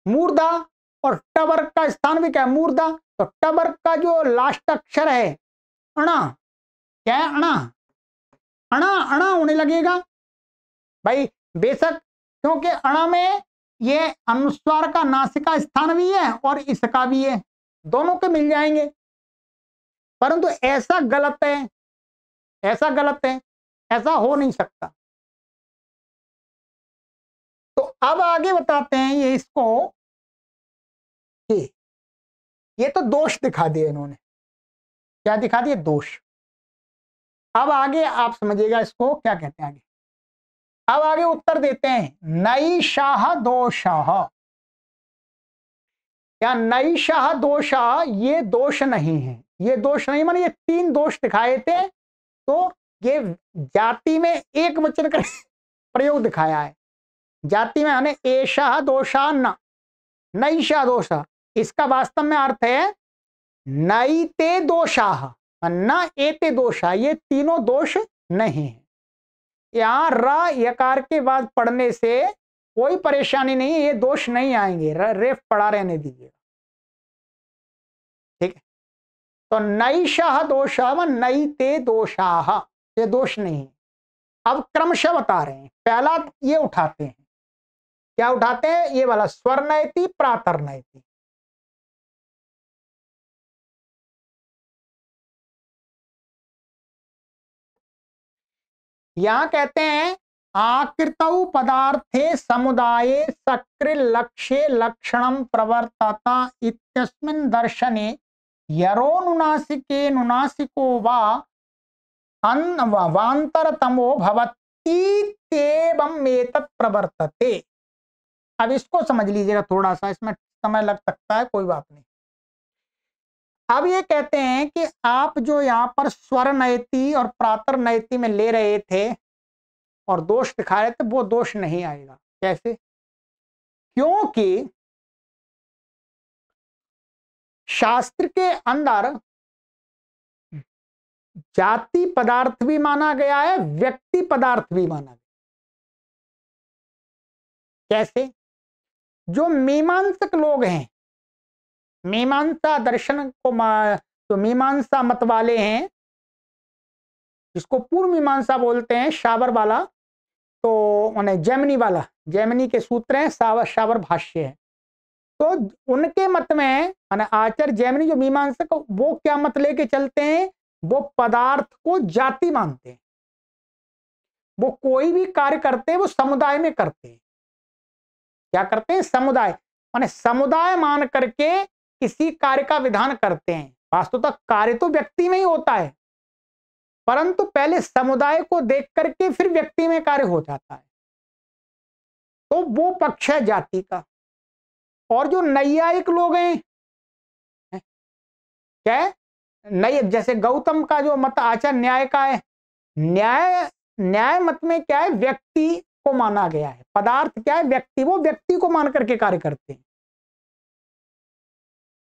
मूर्धा, और टवर्ग का स्थान भी क्या है, मूर्धा। तो टवर्ग का जो लास्ट अक्षर है अणा, क्या है, अणा, अणा अणा होने लगेगा भाई, बेशक, क्योंकि अणा में ये अनुस्वार का नासिका स्थान भी है और इसका भी है, दोनों के मिल जाएंगे, परंतु ऐसा गलत है, ऐसा गलत है, ऐसा हो नहीं सकता। तो अब आगे बताते हैं ये इसको, ये तो दोष दिखा दिए इन्होंने, क्या दिखा दिए, दोष। अब आगे आप समझिएगा इसको क्या कहते हैं आगे। अब आगे उत्तर देते हैं, नैषाः दोषः, या नैषाः दोषः, ये दोष नहीं है, ये दोष नहीं, माने ये तीन दोष दिखाए थे, तो ये जाति में एक वचन का प्रयोग दिखाया है, जाति में यानी एषः दोषः न, नैषाः दोषः, इसका वास्तव में अर्थ है नैते दोषाः न एते दोषाः, ये तीनों दोष नहीं है। यहाँ र यकार के बाद पढ़ने से कोई परेशानी नहीं है, ये दोष नहीं आएंगे, रेफ पढ़ा रहने दीजिए। ठीक है, तो नैषः दोषः नैते दोषाः, ये दोष नहीं है। अब क्रमशः बता रहे हैं, पहला ये उठाते हैं, क्या उठाते हैं? ये वाला स्वर्नयति प्रातर्नयति। यहां कहते हैं आकृतौ पदार्थे समुदाये सकृल्लक्ष्ये लक्षणं प्रवर्तता इत्यस्मिन् दर्शने यरोनुनासिके नुनासिको वा वान्तरतमो भवतीत्येवम् एतत् प्रवर्तते। अब इसको समझ लीजिएगा थोड़ा सा, इसमें समय लग सकता है, कोई बात नहीं। अब ये कहते हैं कि आप जो यहाँ पर स्वर नयति और प्रातर नयति में ले रहे थे और दोष दिखा रहे थे, वो दोष नहीं आएगा। कैसे? क्योंकि शास्त्र के अंदर जाति पदार्थ भी माना गया है, व्यक्ति पदार्थ भी माना गया। कैसे? जो मीमांसक लोग हैं, मीमांसा दर्शन को जो मीमांसा मत वाले हैं, जिसको पूर्व मीमांसा बोलते हैं, शाबर वाला, तो माने जैमिनी वाला, जैमिनी के सूत्र हैं, शाबर भाष्य है। तो उनके मत में माने आचार्य जैमिनी जो मीमांसक, वो क्या मत लेके चलते हैं? वो पदार्थ को जाति मानते हैं। वो कोई भी कार्य करते हैं वो समुदाय में करते हैं। क्या करते हैं? समुदाय, माने समुदाय मान करके किसी कार्य का विधान करते हैं। वास्तवतः कार्य तो व्यक्ति में ही होता है, परंतु पहले समुदाय को देख करके फिर व्यक्ति में कार्य हो जाता है। तो वो पक्ष है जाति का। और जो नैयायिक लोग हैं, क्या नय, जैसे गौतम का जो मत आचार्य न्याय का है, न्याय मत में क्या है? व्यक्ति को माना गया है। पदार्थ क्या है? व्यक्ति, वो व्यक्ति को मान करके कार्य करते हैं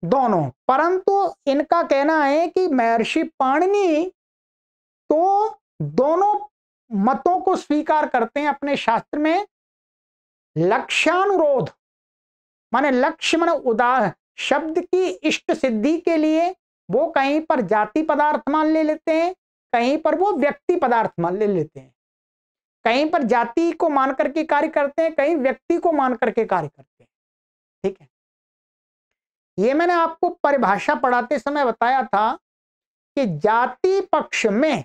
दोनों। परंतु इनका कहना है कि महर्षि पाणिनि तो दोनों मतों को स्वीकार करते हैं अपने शास्त्र में। लक्ष्यानुरोध माने लक्ष्य माने उदाहरण, शब्द की इष्ट सिद्धि के लिए वो कहीं पर जाति पदार्थ मान ले लेते हैं, कहीं पर वो व्यक्ति पदार्थ मान ले लेते हैं। कहीं पर जाति को मान करके कार्य करते हैं, कहीं व्यक्ति को मान करके कार्य करते हैं। ठीक है, ये मैंने आपको परिभाषा पढ़ाते समय बताया था कि जाति पक्ष में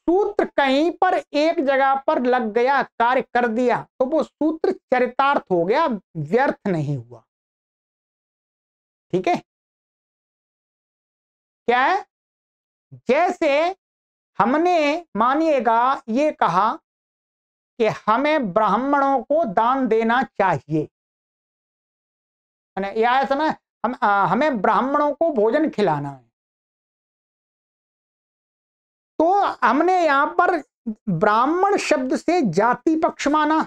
सूत्र कहीं पर एक जगह पर लग गया, कार्य कर दिया, तो वो सूत्र चरितार्थ हो गया, व्यर्थ नहीं हुआ। ठीक है, क्या है? जैसे हमने मानिएगा ये कहा कि हमें ब्राह्मणों को दान देना चाहिए, या समय हमें ब्राह्मणों को भोजन खिलाना है, तो हमने यहां पर ब्राह्मण शब्द से जाति पक्ष माना,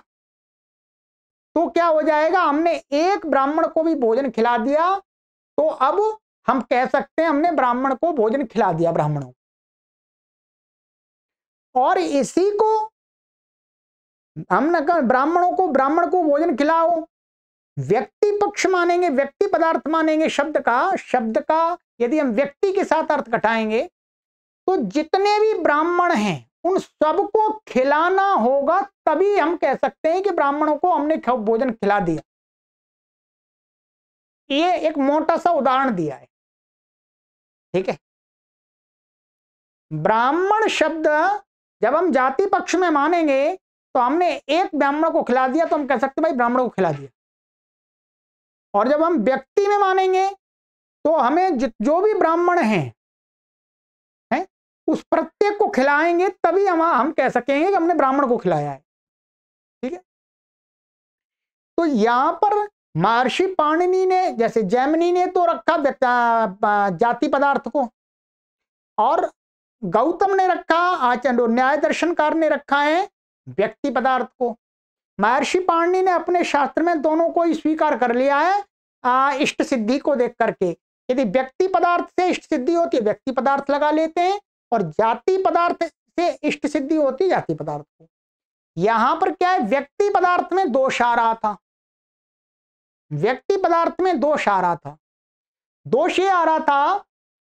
तो क्या हो जाएगा? हमने एक ब्राह्मण को भी भोजन खिला दिया, तो अब हम कह सकते हैं हमने ब्राह्मण को भोजन खिला दिया, ब्राह्मणों। और इसी को हमने कहा ब्राह्मण को भोजन खिलाओ, व्यक्ति पक्ष मानेंगे, व्यक्ति पदार्थ मानेंगे शब्द का यदि हम व्यक्ति के साथ अर्थ घटाएंगे तो जितने भी ब्राह्मण हैं उन सबको खिलाना होगा, तभी हम कह सकते हैं कि ब्राह्मणों को हमने भोजन खिला दिया। ये एक मोटा सा उदाहरण दिया है। ठीक है, ब्राह्मण शब्द जब हम जाति पक्ष में मानेंगे तो हमने एक ब्राह्मण को खिला दिया, तो हम कह सकते भाई ब्राह्मण को खिला दिया। और जब हम व्यक्ति में मानेंगे तो हमें जो भी ब्राह्मण हैं उस प्रत्येक को खिलाएंगे, तभी हम कह सकेंगे कि हमने ब्राह्मण को खिलाया है। ठीक है, तो यहां पर महर्षि पाणिनि ने, जैसे जैमिनी ने तो रखा जाति पदार्थ को, और गौतम ने रखा, आचार्य न्याय दर्शनकार ने रखा है व्यक्ति पदार्थ को। महर्षि पाणिनि ने अपने शास्त्र में दोनों को ही स्वीकार कर लिया है इष्ट सिद्धि को देख करके। यदि व्यक्ति पदार्थ से इष्ट सिद्धि होती है, व्यक्ति पदार्थ लगा लेते हैं, और जाति पदार्थ से इष्ट सिद्धि होती जाति पदार्थ को। यहां पर क्या है, व्यक्ति पदार्थ में दोष आ रहा था, व्यक्ति पदार्थ में दोष आ रहा था। दोष ये आ रहा था,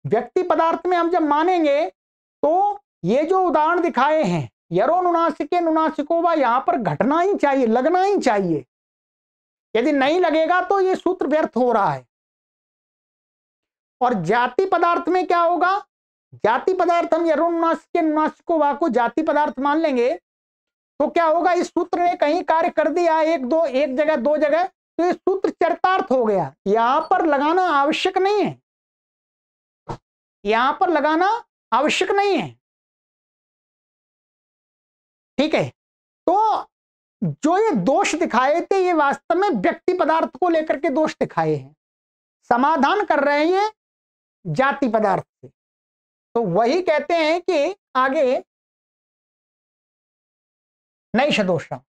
व्यक्ति पदार्थ में हम जब मानेंगे तो ये जो उदाहरण दिखाए हैं यरो नुनासिके नुनासिको वा, यहां पर घटना ही चाहिए, लगना ही चाहिए। यदि नहीं लगेगा तो ये सूत्र व्यर्थ हो रहा है। और जाति पदार्थ में क्या होगा, जाति पदार्थ हम यरो नुनासिके नुनासिको वा को जाति पदार्थ मान लेंगे तो क्या होगा, इस सूत्र ने कहीं कार्य कर दिया, एक जगह दो जगह, तो ये सूत्र चरितार्थ हो गया। यहां पर लगाना आवश्यक नहीं है, यहां पर लगाना आवश्यक नहीं है, ठीक है। तो जो ये दोष दिखाए थे ये वास्तव में व्यक्ति पदार्थ को लेकर के दोष दिखाए हैं, समाधान कर रहे हैं ये जाति पदार्थ से। तो वही कहते हैं कि आगे नैष दोषम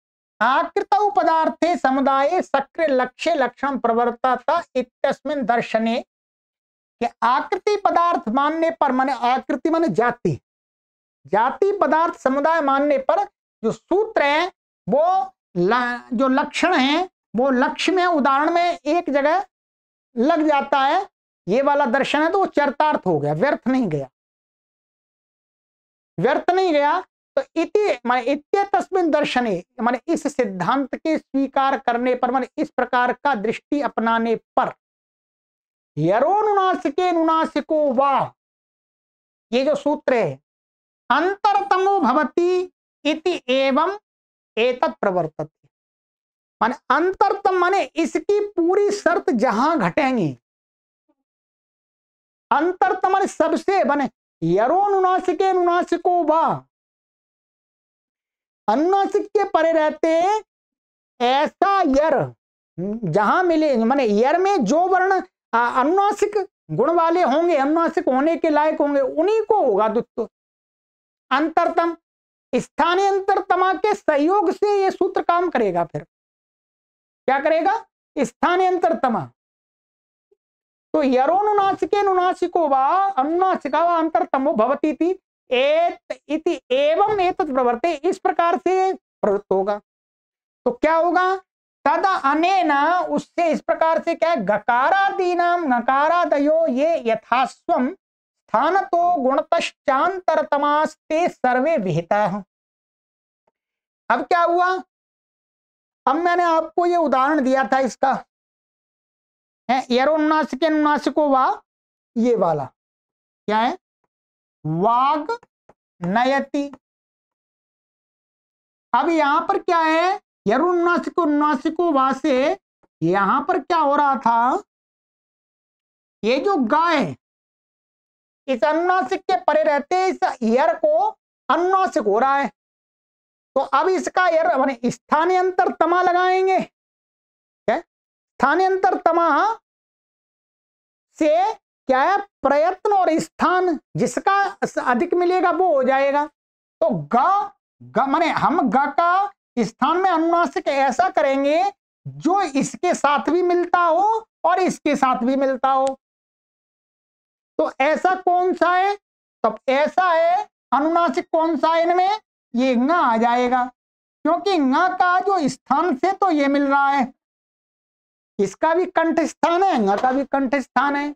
आकृतौ पदार्थे समुदाये सक्रिय लक्ष्य लक्षण प्रवर्तता इत्यस्मिन् दर्शने कि आकृति पदार्थ मानने पर, माने आकृति माने जाति, जाति पदार्थ समुदाय मानने पर जो सूत्र है वो जो लक्षण है वो लक्ष्य में उदाहरण में एक जगह लग जाता है, ये वाला दर्शन है तो वो चरितार्थ हो गया, व्यर्थ नहीं गया, व्यर्थ नहीं गया। तो इति माने इत्यस्मिन् दर्शने, माने इस सिद्धांत के स्वीकार करने पर, माने इस प्रकार का दृष्टि अपनाने पर, यरो नुनासिके नुनासिको वा, ये जो सूत्र है अंतरतमो भवति इति एवं एतत् प्रवर्तते, माने अंतरतम माने इसकी पूरी शर्त जहां घटेंगी, अंतरतम माने सबसे, माने यरो नुनासिके नुनासिको वा, अनुनासिक के परे रहते ऐसा यर जहां मिले, माने यर में जो वर्ण अनुनासिक गुण वाले होंगे, अनुनासिक होने के लायक होंगे, उन्हीं को होगा द्वित्व। अंतरतम, स्थानीय अंतरतमा के सहयोग से ये सूत्र काम करेगा। फिर क्या करेगा, स्थानीय अंतरतमा। तो यरो नुनासिके नुनासिको वा अनुनासिका वा अंतरतमो भवति इति इति एवं एतत् प्रवर्ते, इस प्रकार से प्रवृत्त होगा। तो क्या होगा, तदा अनेना, उससे इस प्रकार से क्या है, गकारादीनाम गकारादयो ये यथास्वम स्थानतो गुणतश्चांतरतमास्ते सर्वे विहिता। अब क्या हुआ, अब मैंने आपको ये उदाहरण दिया था इसका है, यरो नुनासिके नुनासिको वा, ये वाला क्या है, वाग नयति। अब यहां पर क्या है, यरो नुनासिको नुनासिको वा से यहां पर क्या हो रहा था, ये जो गाय इस अनुनासिक के परे रहते इस यर को अनुनासिक हो रहा है, तो अब इसका यर माने स्थानीय अंतर तमा लगाएंगे, क्या स्थानीय अंतर तमा से क्या है, प्रयत्न और स्थान जिसका अधिक मिलेगा वो हो जाएगा। तो ग माने हम ग का स्थान में अनुनासिक ऐसा करेंगे जो इसके साथ भी मिलता हो और इसके साथ भी मिलता हो। तो ऐसा कौन सा है, तब ऐसा है अनुनासिक कौन सा है इनमें, ये ङ आ जाएगा, क्योंकि ङ का जो स्थान से तो ये मिल रहा है, इसका भी कंठ स्थान है, ङ का भी कंठ स्थान है,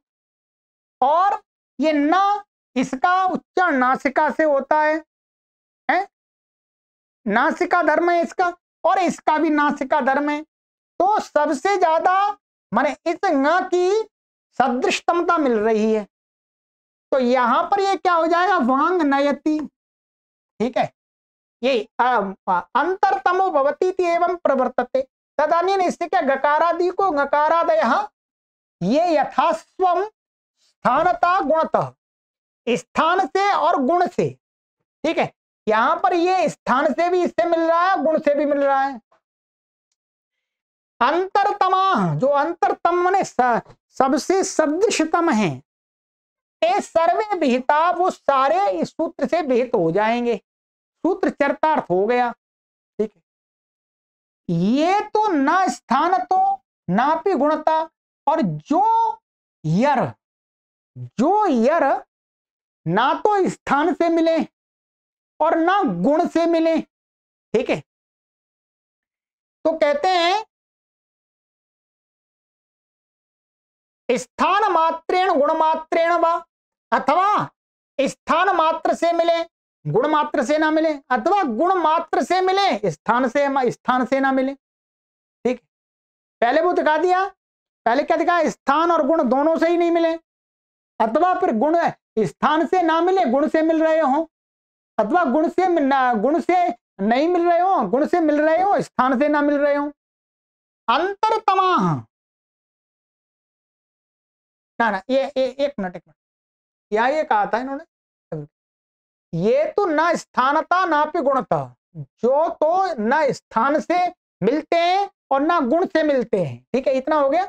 और ये न इसका उच्चारण नासिका से होता है, नासिका धर्म है इसका, और इसका भी नासिका धर्म है। तो सबसे ज्यादा माने इस ङ की सदृशतमता मिल रही है, तो यहां पर ये क्या हो जाएगा, वांग नयति, ठीक है। ये अंतरतमो भवति एवं प्रवर्तते, तदानीन इससे क्या, गकारादि को गकारादयः ये यथास्वम स्थानता गुणतः, स्थान से और गुण से, ठीक है। यहां पर ये स्थान से भी इससे मिल रहा है, गुण से भी मिल रहा है। अंतरतमा, जो अंतरतम माने सबसे सदृशतम है, ये सर्वे विहिता, वो सारे इस सूत्र से विहित हो जाएंगे, सूत्र चरितार्थ हो गया, ठीक है। ये तो न स्थान तो नापि गुणता, और जो यर ना तो स्थान से मिले और ना गुण से मिले। ठीक है, तो कहते हैं स्थान मात्रेण गुण मात्रेण वा, अथवा स्थान मात्र से मिले गुण मात्र से ना मिले, अथवा गुण मात्र से मिले स्थान से ना मिले। ठीक, पहले वो दिखा दिया, पहले क्या दिखा, स्थान और गुण दोनों से ही नहीं मिले, अथवा फिर गुण स्थान से ना मिले गुण से मिल रहे हो, अथवा गुण से नहीं मिल रहे हो, गुण से मिल रहे हो, स्थान से ना मिल रहे हो। अंतरतमा ना ये एक मिनट यहाँ ये कहा था इन्होंने, ये तो ना स्थानता ना पे गुणता, जो तो ना स्थान से मिलते हैं और ना गुण से मिलते हैं। ठीक है, इतना हो गया।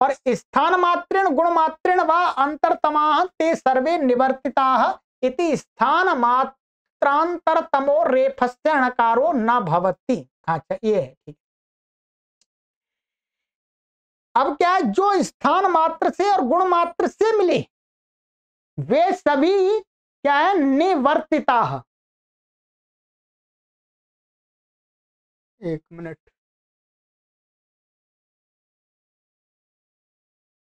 और स्थान मात्रेण गुण मात्रेण वा अंतरतमा ते सर्वे निवर्तिताः इति स्थान मात्रांतरतमो रेफस्य अणकारो न भवति। अच्छा, ये है। ठीक, अब क्या है, जो स्थान मात्र से और गुण मात्र से मिले वे सभी क्या है, निवर्तिता। एक मिनट,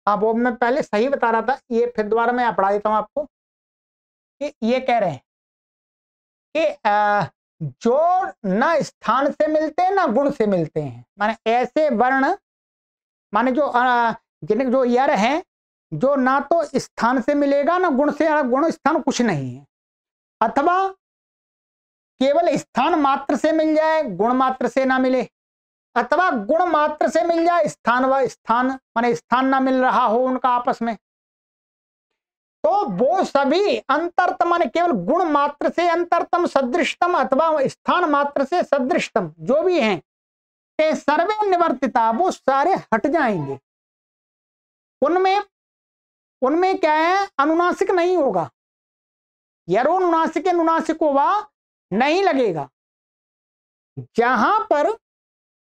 हाँ वो मैं पहले सही बता रहा था, ये फिर दोबारा मैं पढ़ा देता हूं आपको कि ये कह रहे हैं कि जो ना स्थान से मिलते हैं ना गुण से मिलते हैं, माने ऐसे वर्ण, माने जो यर है, जो ना तो स्थान से मिलेगा ना गुण से, गुण स्थान कुछ नहीं है, अथवा केवल स्थान मात्र से मिल जाए गुण मात्र से ना मिले, अथवा गुण मात्र से मिल जाए स्थान माने स्थान ना मिल रहा हो उनका आपस में, तो वो सभी अंतरतम माने केवल गुण मात्र से अंतरतम सदृशतम अथवा स्थान मात्र से सदृशतम जो भी हैं ते सर्वे निवर्तिता, वो सारे हट जाएंगे। उनमें क्या है, अनुनासिक नहीं होगा, यरो नुनासिक नुनासिको वा नहीं लगेगा। जहां पर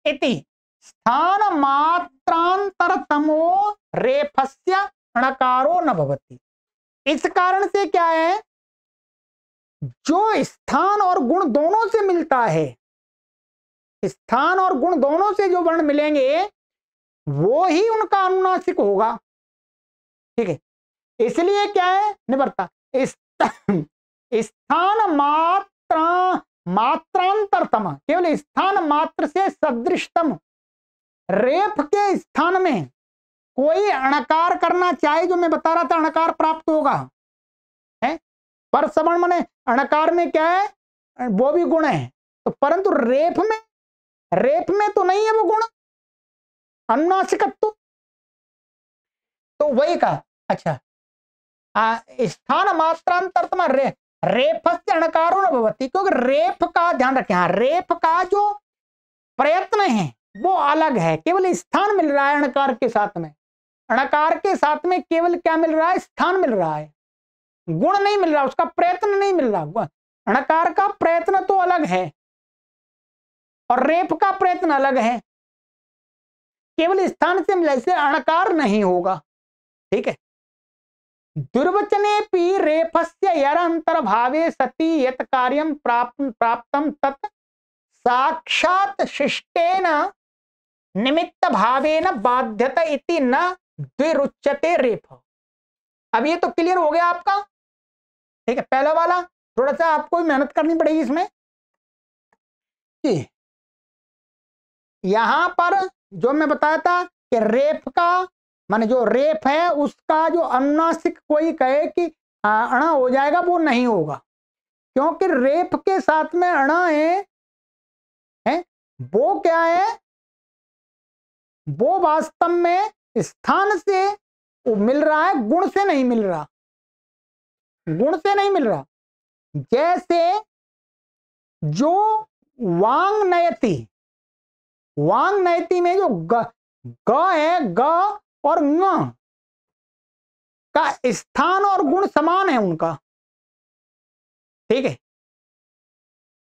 इति स्थान मात्रांतरतमो रेफस्य अणकारो न भवति, इस कारण से क्या है, जो स्थान और गुण दोनों से मिलता है, स्थान और गुण दोनों से जो वर्ण मिलेंगे वो ही उनका अनुनासिक होगा। ठीक है, इसलिए क्या है, निवर्ता स्थान मात्रांतरतम, केवल स्थान मात्र से सदृशतम रेफ के स्थान में कोई अणकार करना चाहे, जो मैं बता रहा था अणकार प्राप्त होगा है, पर सवर्ण माने अणकार में क्या है, वो भी गुण है, तो परंतु रेफ में तो नहीं है वो गुण, अनुनासिकत्व, तो वही कहा। अच्छा, स्थान मात्रांतरतम रेफस्य अणकारो न भवति, क्योंकि रेफ का ध्यान रखें, हाँ रेफ का जो प्रयत्न है वो अलग है, केवल स्थान मिल रहा है अणकार के साथ में, अणकार के साथ में केवल क्या मिल रहा है, स्थान मिल रहा है, गुण नहीं मिल रहा, उसका प्रयत्न नहीं मिल रहा। अणकार का प्रयत्न तो अलग है और रेफ का प्रयत्न अलग है, केवल स्थान से मिला, इससे अणकार नहीं होगा। ठीक है, दुर्वचने पी रेफस्य यर अंतर्भावे सति यत कार्यम प्राप्तम तत् साक्षात शिष्टेन निमित्त भावेन बाध्यत इति न द्विरुच्यते रेफ। अब ये तो क्लियर हो गया आपका। ठीक है, पहला वाला थोड़ा सा आपको मेहनत करनी पड़ेगी इसमें। यहां पर जो मैं बताया था कि रेफ का माने जो रेफ है उसका जो अनुनासिक कोई कहे कि अणा हो जाएगा, वो नहीं होगा, क्योंकि रेफ के साथ में अणा है वो क्या है, वो वास्तव में स्थान से मिल रहा है, गुण से नहीं मिल रहा, गुण से नहीं मिल रहा। जैसे जो वांग नयति में जो ग है, ग और ङ का स्थान और गुण समान है उनका। ठीक है,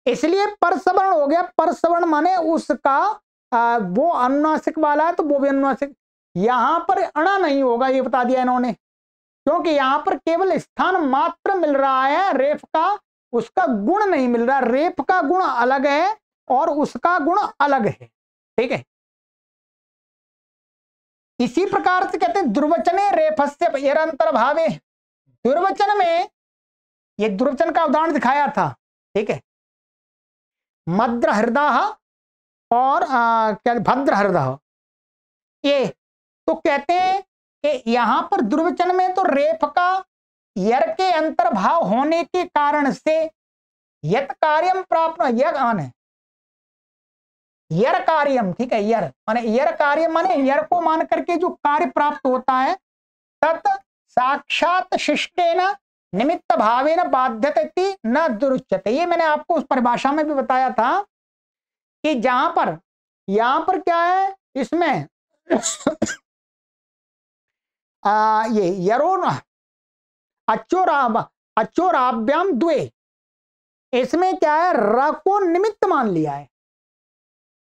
इसलिए परसवर्ण हो गया, परसवर्ण माने उसका वो अनुनासिक वाला है तो वो भी अनुनासिक। यहां पर अणा नहीं होगा, ये बता दिया इन्होंने, क्योंकि यहां पर केवल स्थान मात्र मिल रहा है रेफ का, उसका गुण नहीं मिल रहा। रेफ का गुण अलग है और उसका गुण अलग है, ठीक है। इसी प्रकार से कहते हैं दुर्वचने रेफस्य यरंतर्भावे। दुर्वचन में, ये दुर्वचन का उदाहरण दिखाया था, ठीक है। मद्र हृदय और क्या भद्र हृदय, ये तो कहते हैं कि यहां पर दुर्वचन में तो रेफ का यर के अंतर्भाव होने के कारण से यत कार्यम प्राप्त, यर कार्यम, ठीक है। यर माने यर कार्य माने यर को मान करके जो कार्य प्राप्त होता है, तत् साक्षात शिष्टेन निमित्त भावेन बाध्यते न दुरुच्यते। ये मैंने आपको उस परिभाषा में भी बताया था कि जहां पर यहां पर क्या है, इसमें ये यरोन अचोराभ्याम द्वे, इसमें क्या है, र को निमित्त मान लिया है,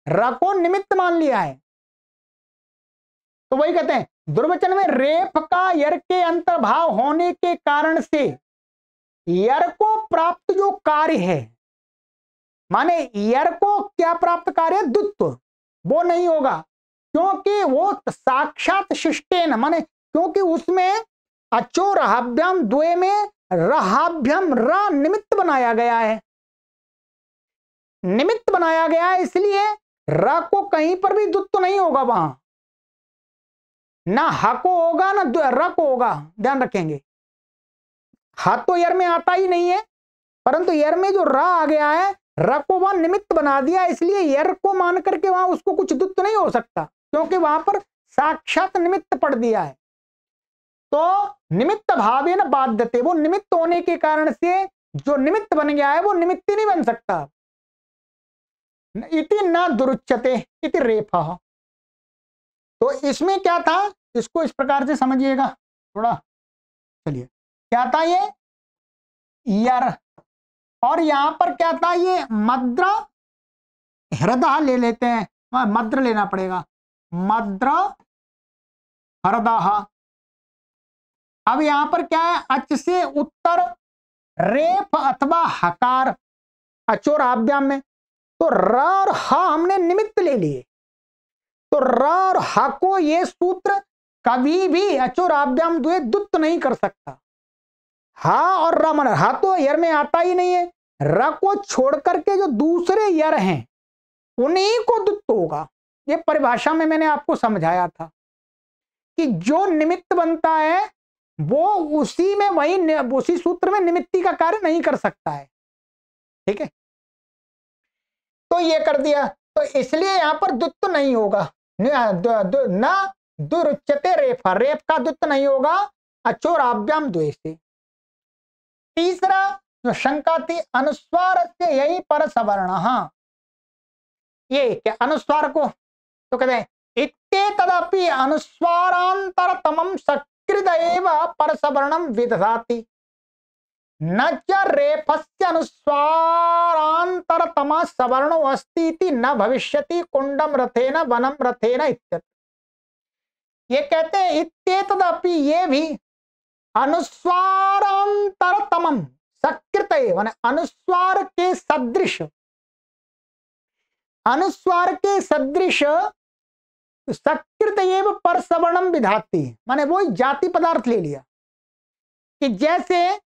र को निमित्त मान लिया है। तो वही कहते हैं दुर्वचन में रेफ का यर के अंतर्भाव होने के कारण से यर को प्राप्त जो कार्य है, माने यर को क्या प्राप्त कार्य है, द्वित्व, वो नहीं होगा, क्योंकि वो साक्षात शिष्टेन, माने क्योंकि उसमें अचो रहाभ्याम द्वे में रहाभ्याम र निमित्त बनाया गया है, निमित्त बनाया गया है, इसलिए र को कहीं पर भी द्वित्व नहीं होगा, वहां ना ह को होगा ना र को होगा, ध्यान रखेंगे। ह तो यर में आता ही नहीं है, परंतु यर में जो र आ गया है, र को वहां निमित्त बना दिया, इसलिए यर को मान करके वहां उसको कुछ द्वित्व नहीं हो सकता, क्योंकि वहां पर साक्षात निमित्त पढ़ दिया है। तो निमित्त भावेन बाध्यते, वो निमित्त होने के कारण से जो निमित्त बन गया है वो निमित्त नहीं बन सकता। इति न दुरुच्यते इति रेफः। तो इसमें क्या था, इसको इस प्रकार से समझिएगा थोड़ा, चलिए क्या था ये यर, और यहां पर क्या था ये मद्र हृदय ले लेते हैं, मद्र लेना पड़ेगा, मद्र हृदय। अब यहां पर क्या है, अच से उत्तर रेफ अथवा हकार अचोराभ्याम में, तो र और ह हमने निमित्त ले लिए, तो र और ह को ये सूत्र कभी भी अचोराभ्याम द्वे द्वित्व नहीं कर सकता। ह और र मन, ह तो यर में आता ही नहीं है, र को छोड़ करके जो दूसरे यर हैं उन्हीं को द्वित्व होगा। ये परिभाषा में मैंने आपको समझाया था कि जो निमित्त बनता है वो उसी में वही उसी सूत्र में निमित्ती का कार्य नहीं कर सकता है, ठीक है। तो ये कर दिया, तो इसलिए यहां पर द्वित्व नहीं होगा, न दुरुच्यते रेफा, रेफ का द्वित्व नहीं होगा अचोराभ्याम द्वे से। तीसरा जो शंका थी, अनुस्वार से यही पर सवर्ण, हाँ ये क्या अनुस्वार को, तो कहते हैं इत्ते तदपि अनुस्वारांतरतमं सकृत एव परसवर्णम विदधाति, न च रेफस्य अनुस्वारांतरतम सवर्णो अस्ति इति न भविष्यति कुंडम रथेन वनम रथेन इत्यत। ये कहते हैं इत्ते तदपि, ये भी अनुस्वारांतरतमम सकृत माने अनुस्वार के सदृश, अनुस्वार के सदृश सकृत एव परसवर्णम विधाति, माने वो जाति पदार्थ ले लिया, कि जैसे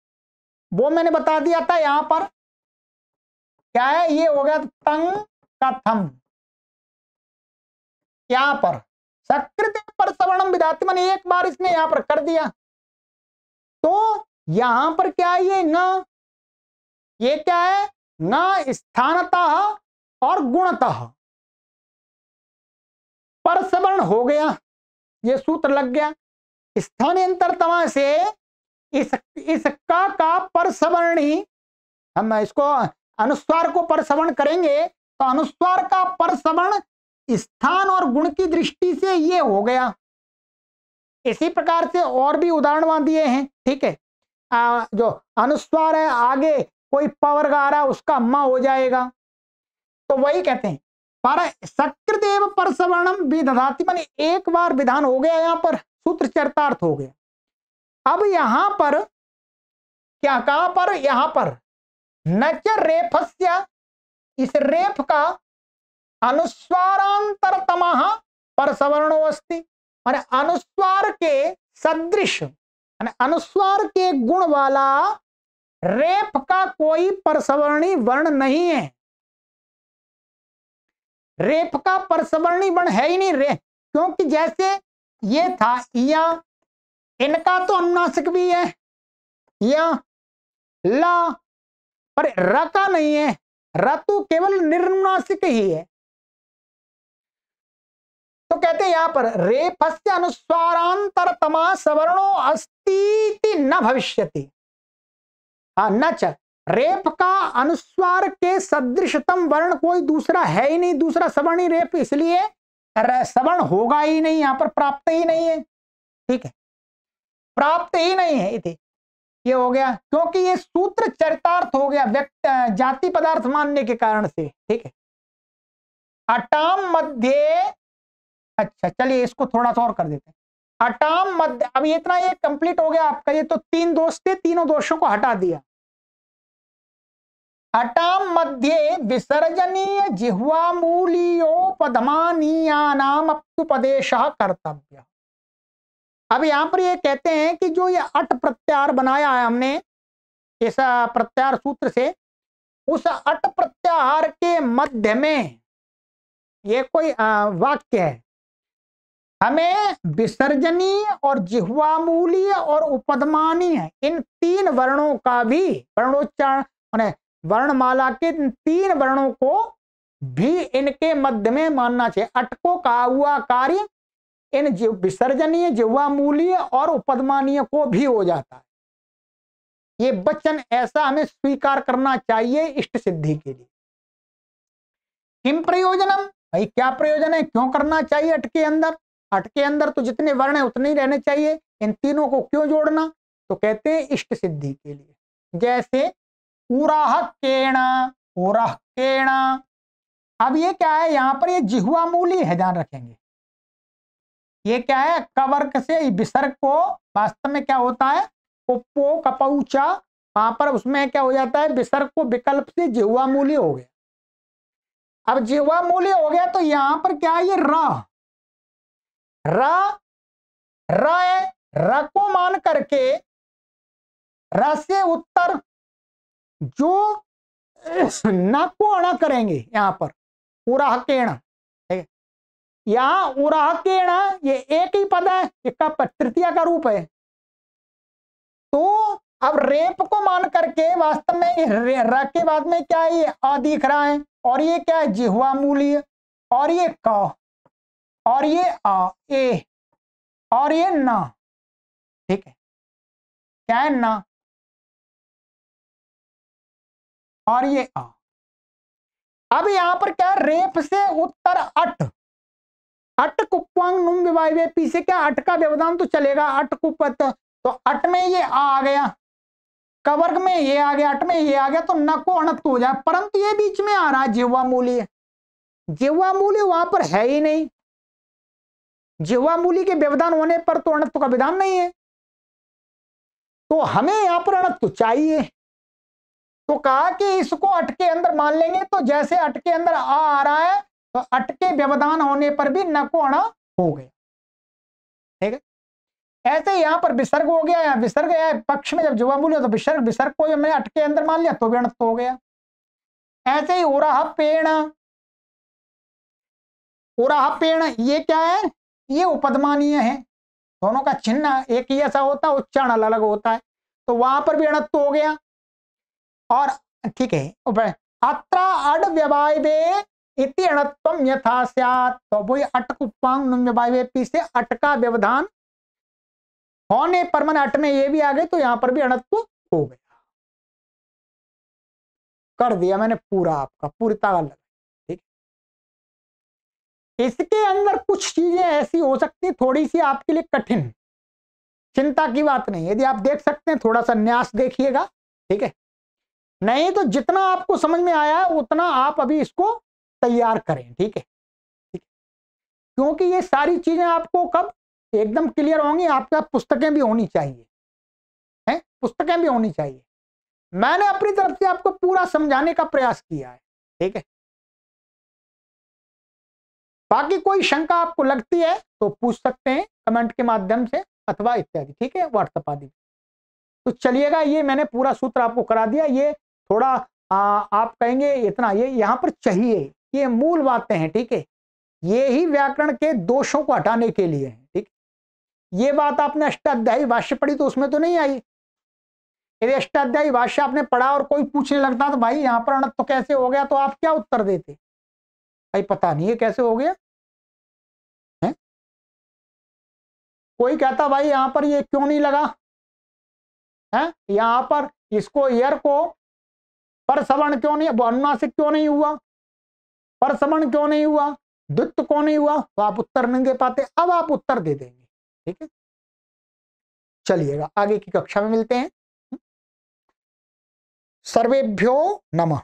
वो मैंने बता दिया था, यहां पर क्या है, ये हो गया तंग का थम, यहां पर सकृत परसवर्णम विधाति, माने एक बार इसने यहां पर कर दिया, तो यहां पर क्या है ये न, ये क्या है न स्थानतः और गुणतः परसवर्ण हो गया, ये सूत्र लग गया। स्थानांतरतम से इसका का परसवर्णी, हम इसको अनुस्वार को परसवर्ण करेंगे तो अनुस्वार का परसवर्ण स्थान और गुण की दृष्टि से ये हो गया। इसी प्रकार से और भी उदाहरण वहां दिए हैं, ठीक है। जो अनुस्वार है आगे कोई पवर्ग आ रहा है उसका म हो जाएगा, तो वही कहते हैं पर सकृदेव परसवर्णम विदधाति, माने एक बार विधान हो गया, यहां पर सूत्र चरितार्थ हो गया। अब यहां पर क्या कहा, पर यहां पर न च रेफस्य, इस रेफ का अनुस्वारांतरतमः परसवर्णो अस्ति, माने अनुस्वार के सदृश, माने अनुस्वार के गुण वाला रेफ का कोई परसवर्णी वर्ण नहीं है। रेफ का परसवर्णी वर्ण है ही नहीं रे, क्योंकि जैसे ये था या, इनका तो अनुनासिक भी है या ला, पर र का नहीं है, र तो केवल निर्नुनासिक ही है। तो कहते हैं यहां पर रेफस्य अनुस्वारांतरतमा सवर्णो अस्ति न भविष्यति, न च, रेफ का अनुस्वार के सदृशतम वर्ण कोई दूसरा है ही नहीं, दूसरा सवर्णी रेफ, इसलिए सवर्ण होगा ही नहीं, यहां पर प्राप्त ही नहीं है। ठीक है, प्राप्त ही नहीं है इति, ये हो गया, क्योंकि ये सूत्र चरितार्थ हो गया व्यक्ति जाति पदार्थ मानने के कारण से। ठीक है, अटाम मध्य, अच्छा चलिए इसको थोड़ा सा और कर देते हैं। अटाम मध्य, अब इतना ये कंप्लीट हो गया आपका, ये तो 3 दोष थे, तीनों दोषों को हटा दिया। अटाम मध्ये विसर्जनीय जिह्वा मूलियोपधमानीयानाम अप्युपदेशः कर्तव्य। अब यहां पर ये कहते हैं कि जो ये अट प्रत्याहार बनाया है हमने इस प्रत्याहार सूत्र से, उस अट प्रत्याहार के मध्य में ये कोई वाक्य है, हमें विसर्जनीय और जिह्वामूलीय और उपधमानीय इन 3 वर्णों का भी वर्णोच्चारण, वर्णमाला के 3 वर्णों को भी इनके मध्य में मानना चाहिए। अट को कहा हुआ कार्य इन विसर्जनीय, जिह्वामूलीय और उपधमानीय को भी हो जाता है। ये वचन ऐसा हमें स्वीकार करना चाहिए इष्ट सिद्धि के लिए। किम प्रयोजनम, भाई क्या प्रयोजन है, क्यों करना चाहिए अट के अंदर? अट के अंदर तो जितने वर्ण है उतने ही रहने चाहिए, इन तीनों को क्यों जोड़ना? तो कहते हैं इष्ट सिद्धि के लिए। जैसे उराहकेण, उराहकेण, अब ये क्या है, यहां पर ये जिह्वामूली है, ध्यान रखेंगे। ये क्या है, कवर्ग से विसर्ग को वास्तव में क्या होता है, कुप्पो कपौचा, वहां पर उसमें क्या हो जाता है, विसर्ग को विकल्प से जिह्वामूली हो गया। अब जिह्वामूली हो गया तो यहां पर क्या है, ये र को मान करके र से उत्तर जो न को अणा करेंगे, यहां पर उराहकेण, यहां उराहकेण ये एक ही पद है, इसका तृतीया का रूप है। तो अब रेप को मान करके वास्तव में र के बाद में क्या है, ये अ दिख रहा है, और ये क्या है, जिह्वामूलीय, और ये क, और ये आ ए, और ये ना। ठीक है, क्या है, ना, और ये आ। अब यहां पर क्या, रेप से उत्तर अट, अट कुप्वांग नुम विवाह पीछे क्या, अट का व्यवधान तो चलेगा, अट कुपत, तो अट में ये आ गया, कवर्ग में ये आ गया, अट में ये आ गया, तो न को अणत्व हो जाए। परंतु ये बीच में आ रहा है जिह्वामूली, जिह्वामूली वहां पर है ही नहीं, जिह्वामूली के व्यवधान होने पर तो अणत्व का विधान नहीं है, तो हमें यहां पर अणत्व चाहिए। तो कहा कि इसको अट के अंदर मान लेंगे, तो जैसे अट के अंदर आ रहा है, तो अट के व्यवधान होने पर भी न को अणा हो गया। ठीक है, ऐसे यहां पर विसर्ग हो गया, या विसर्ग है पक्ष में जब जिह्वामूली हो तो विसर्ग, विसर्ग को हमने अट के अंदर मान लिया तो भी अणत्व हो गया। ऐसे ही उराह पेण, उराह पेण ये क्या है, ये उपधमानीय है, दोनों का चिन्ह एक ही ऐसा होता है, उच्चारण अलग अलग होता है, तो वहां पर भी अणत्व हो गया। और ठीक है, अत्र अड व्यवायवे इति अणत्वम यथा स्यात्, तो वही अट कुप्पांग नुम व्यवायवे पी से अट का व्यवधान होने पर, मन अट में ये भी आ गए, तो यहां पर भी अणत्व हो गया। कर दिया मैंने पूरा, आपका पूरी ताकत लगा। ठीक, इसके अंदर कुछ चीजें ऐसी हो सकती है थोड़ी सी आपके लिए कठिन, चिंता की बात नहीं, यदि आप देख सकते हैं थोड़ा सा न्यास देखिएगा। ठीक है, नहीं तो जितना आपको समझ में आया है उतना आप अभी इसको तैयार करें। ठीक है, ठीक, क्योंकि ये सारी चीजें आपको कब एकदम क्लियर होंगी, आपके पास पुस्तकें भी होनी चाहिए, हैं, पुस्तकें भी होनी चाहिए। मैंने अपनी तरफ से आपको पूरा समझाने का प्रयास किया है, ठीक है। बाकी कोई शंका आपको लगती है तो पूछ सकते हैं कमेंट के माध्यम से अथवा इत्यादि, ठीक है, व्हाट्सएप आदि। तो चलिएगा, ये मैंने पूरा सूत्र आपको करा दिया। ये थोड़ा आप कहेंगे इतना ये यहाँ पर चाहिए, ये मूल बातें हैं, ठीक है। ये ही व्याकरण के दोषों को हटाने के लिए है, ठीक। ये बात आपने अष्टाध्यायी भाष्य पढ़ी तो उसमें तो नहीं आई। यदि अष्टाध्यायी भाष्य आपने पढ़ा और कोई पूछने लगता तो भाई यहाँ पर अणत्व तो कैसे हो गया, तो आप क्या उत्तर देते? भाई पता नहीं है कैसे हो गया है? कोई कहता भाई यहाँ पर ये क्यों नहीं लगा है, यहाँ पर इसको एयर को पर श्रवण क्यों नहीं, अनुनासिक क्यों नहीं हुआ, पर श्रवण क्यों नहीं हुआ, द्वित्व क्यों नहीं हुआ, तो आप उत्तर नहीं दे पाते। अब आप उत्तर दे देंगे, ठीक है। चलिएगा, आगे की कक्षा में मिलते हैं। सर्वेभ्यो नमः।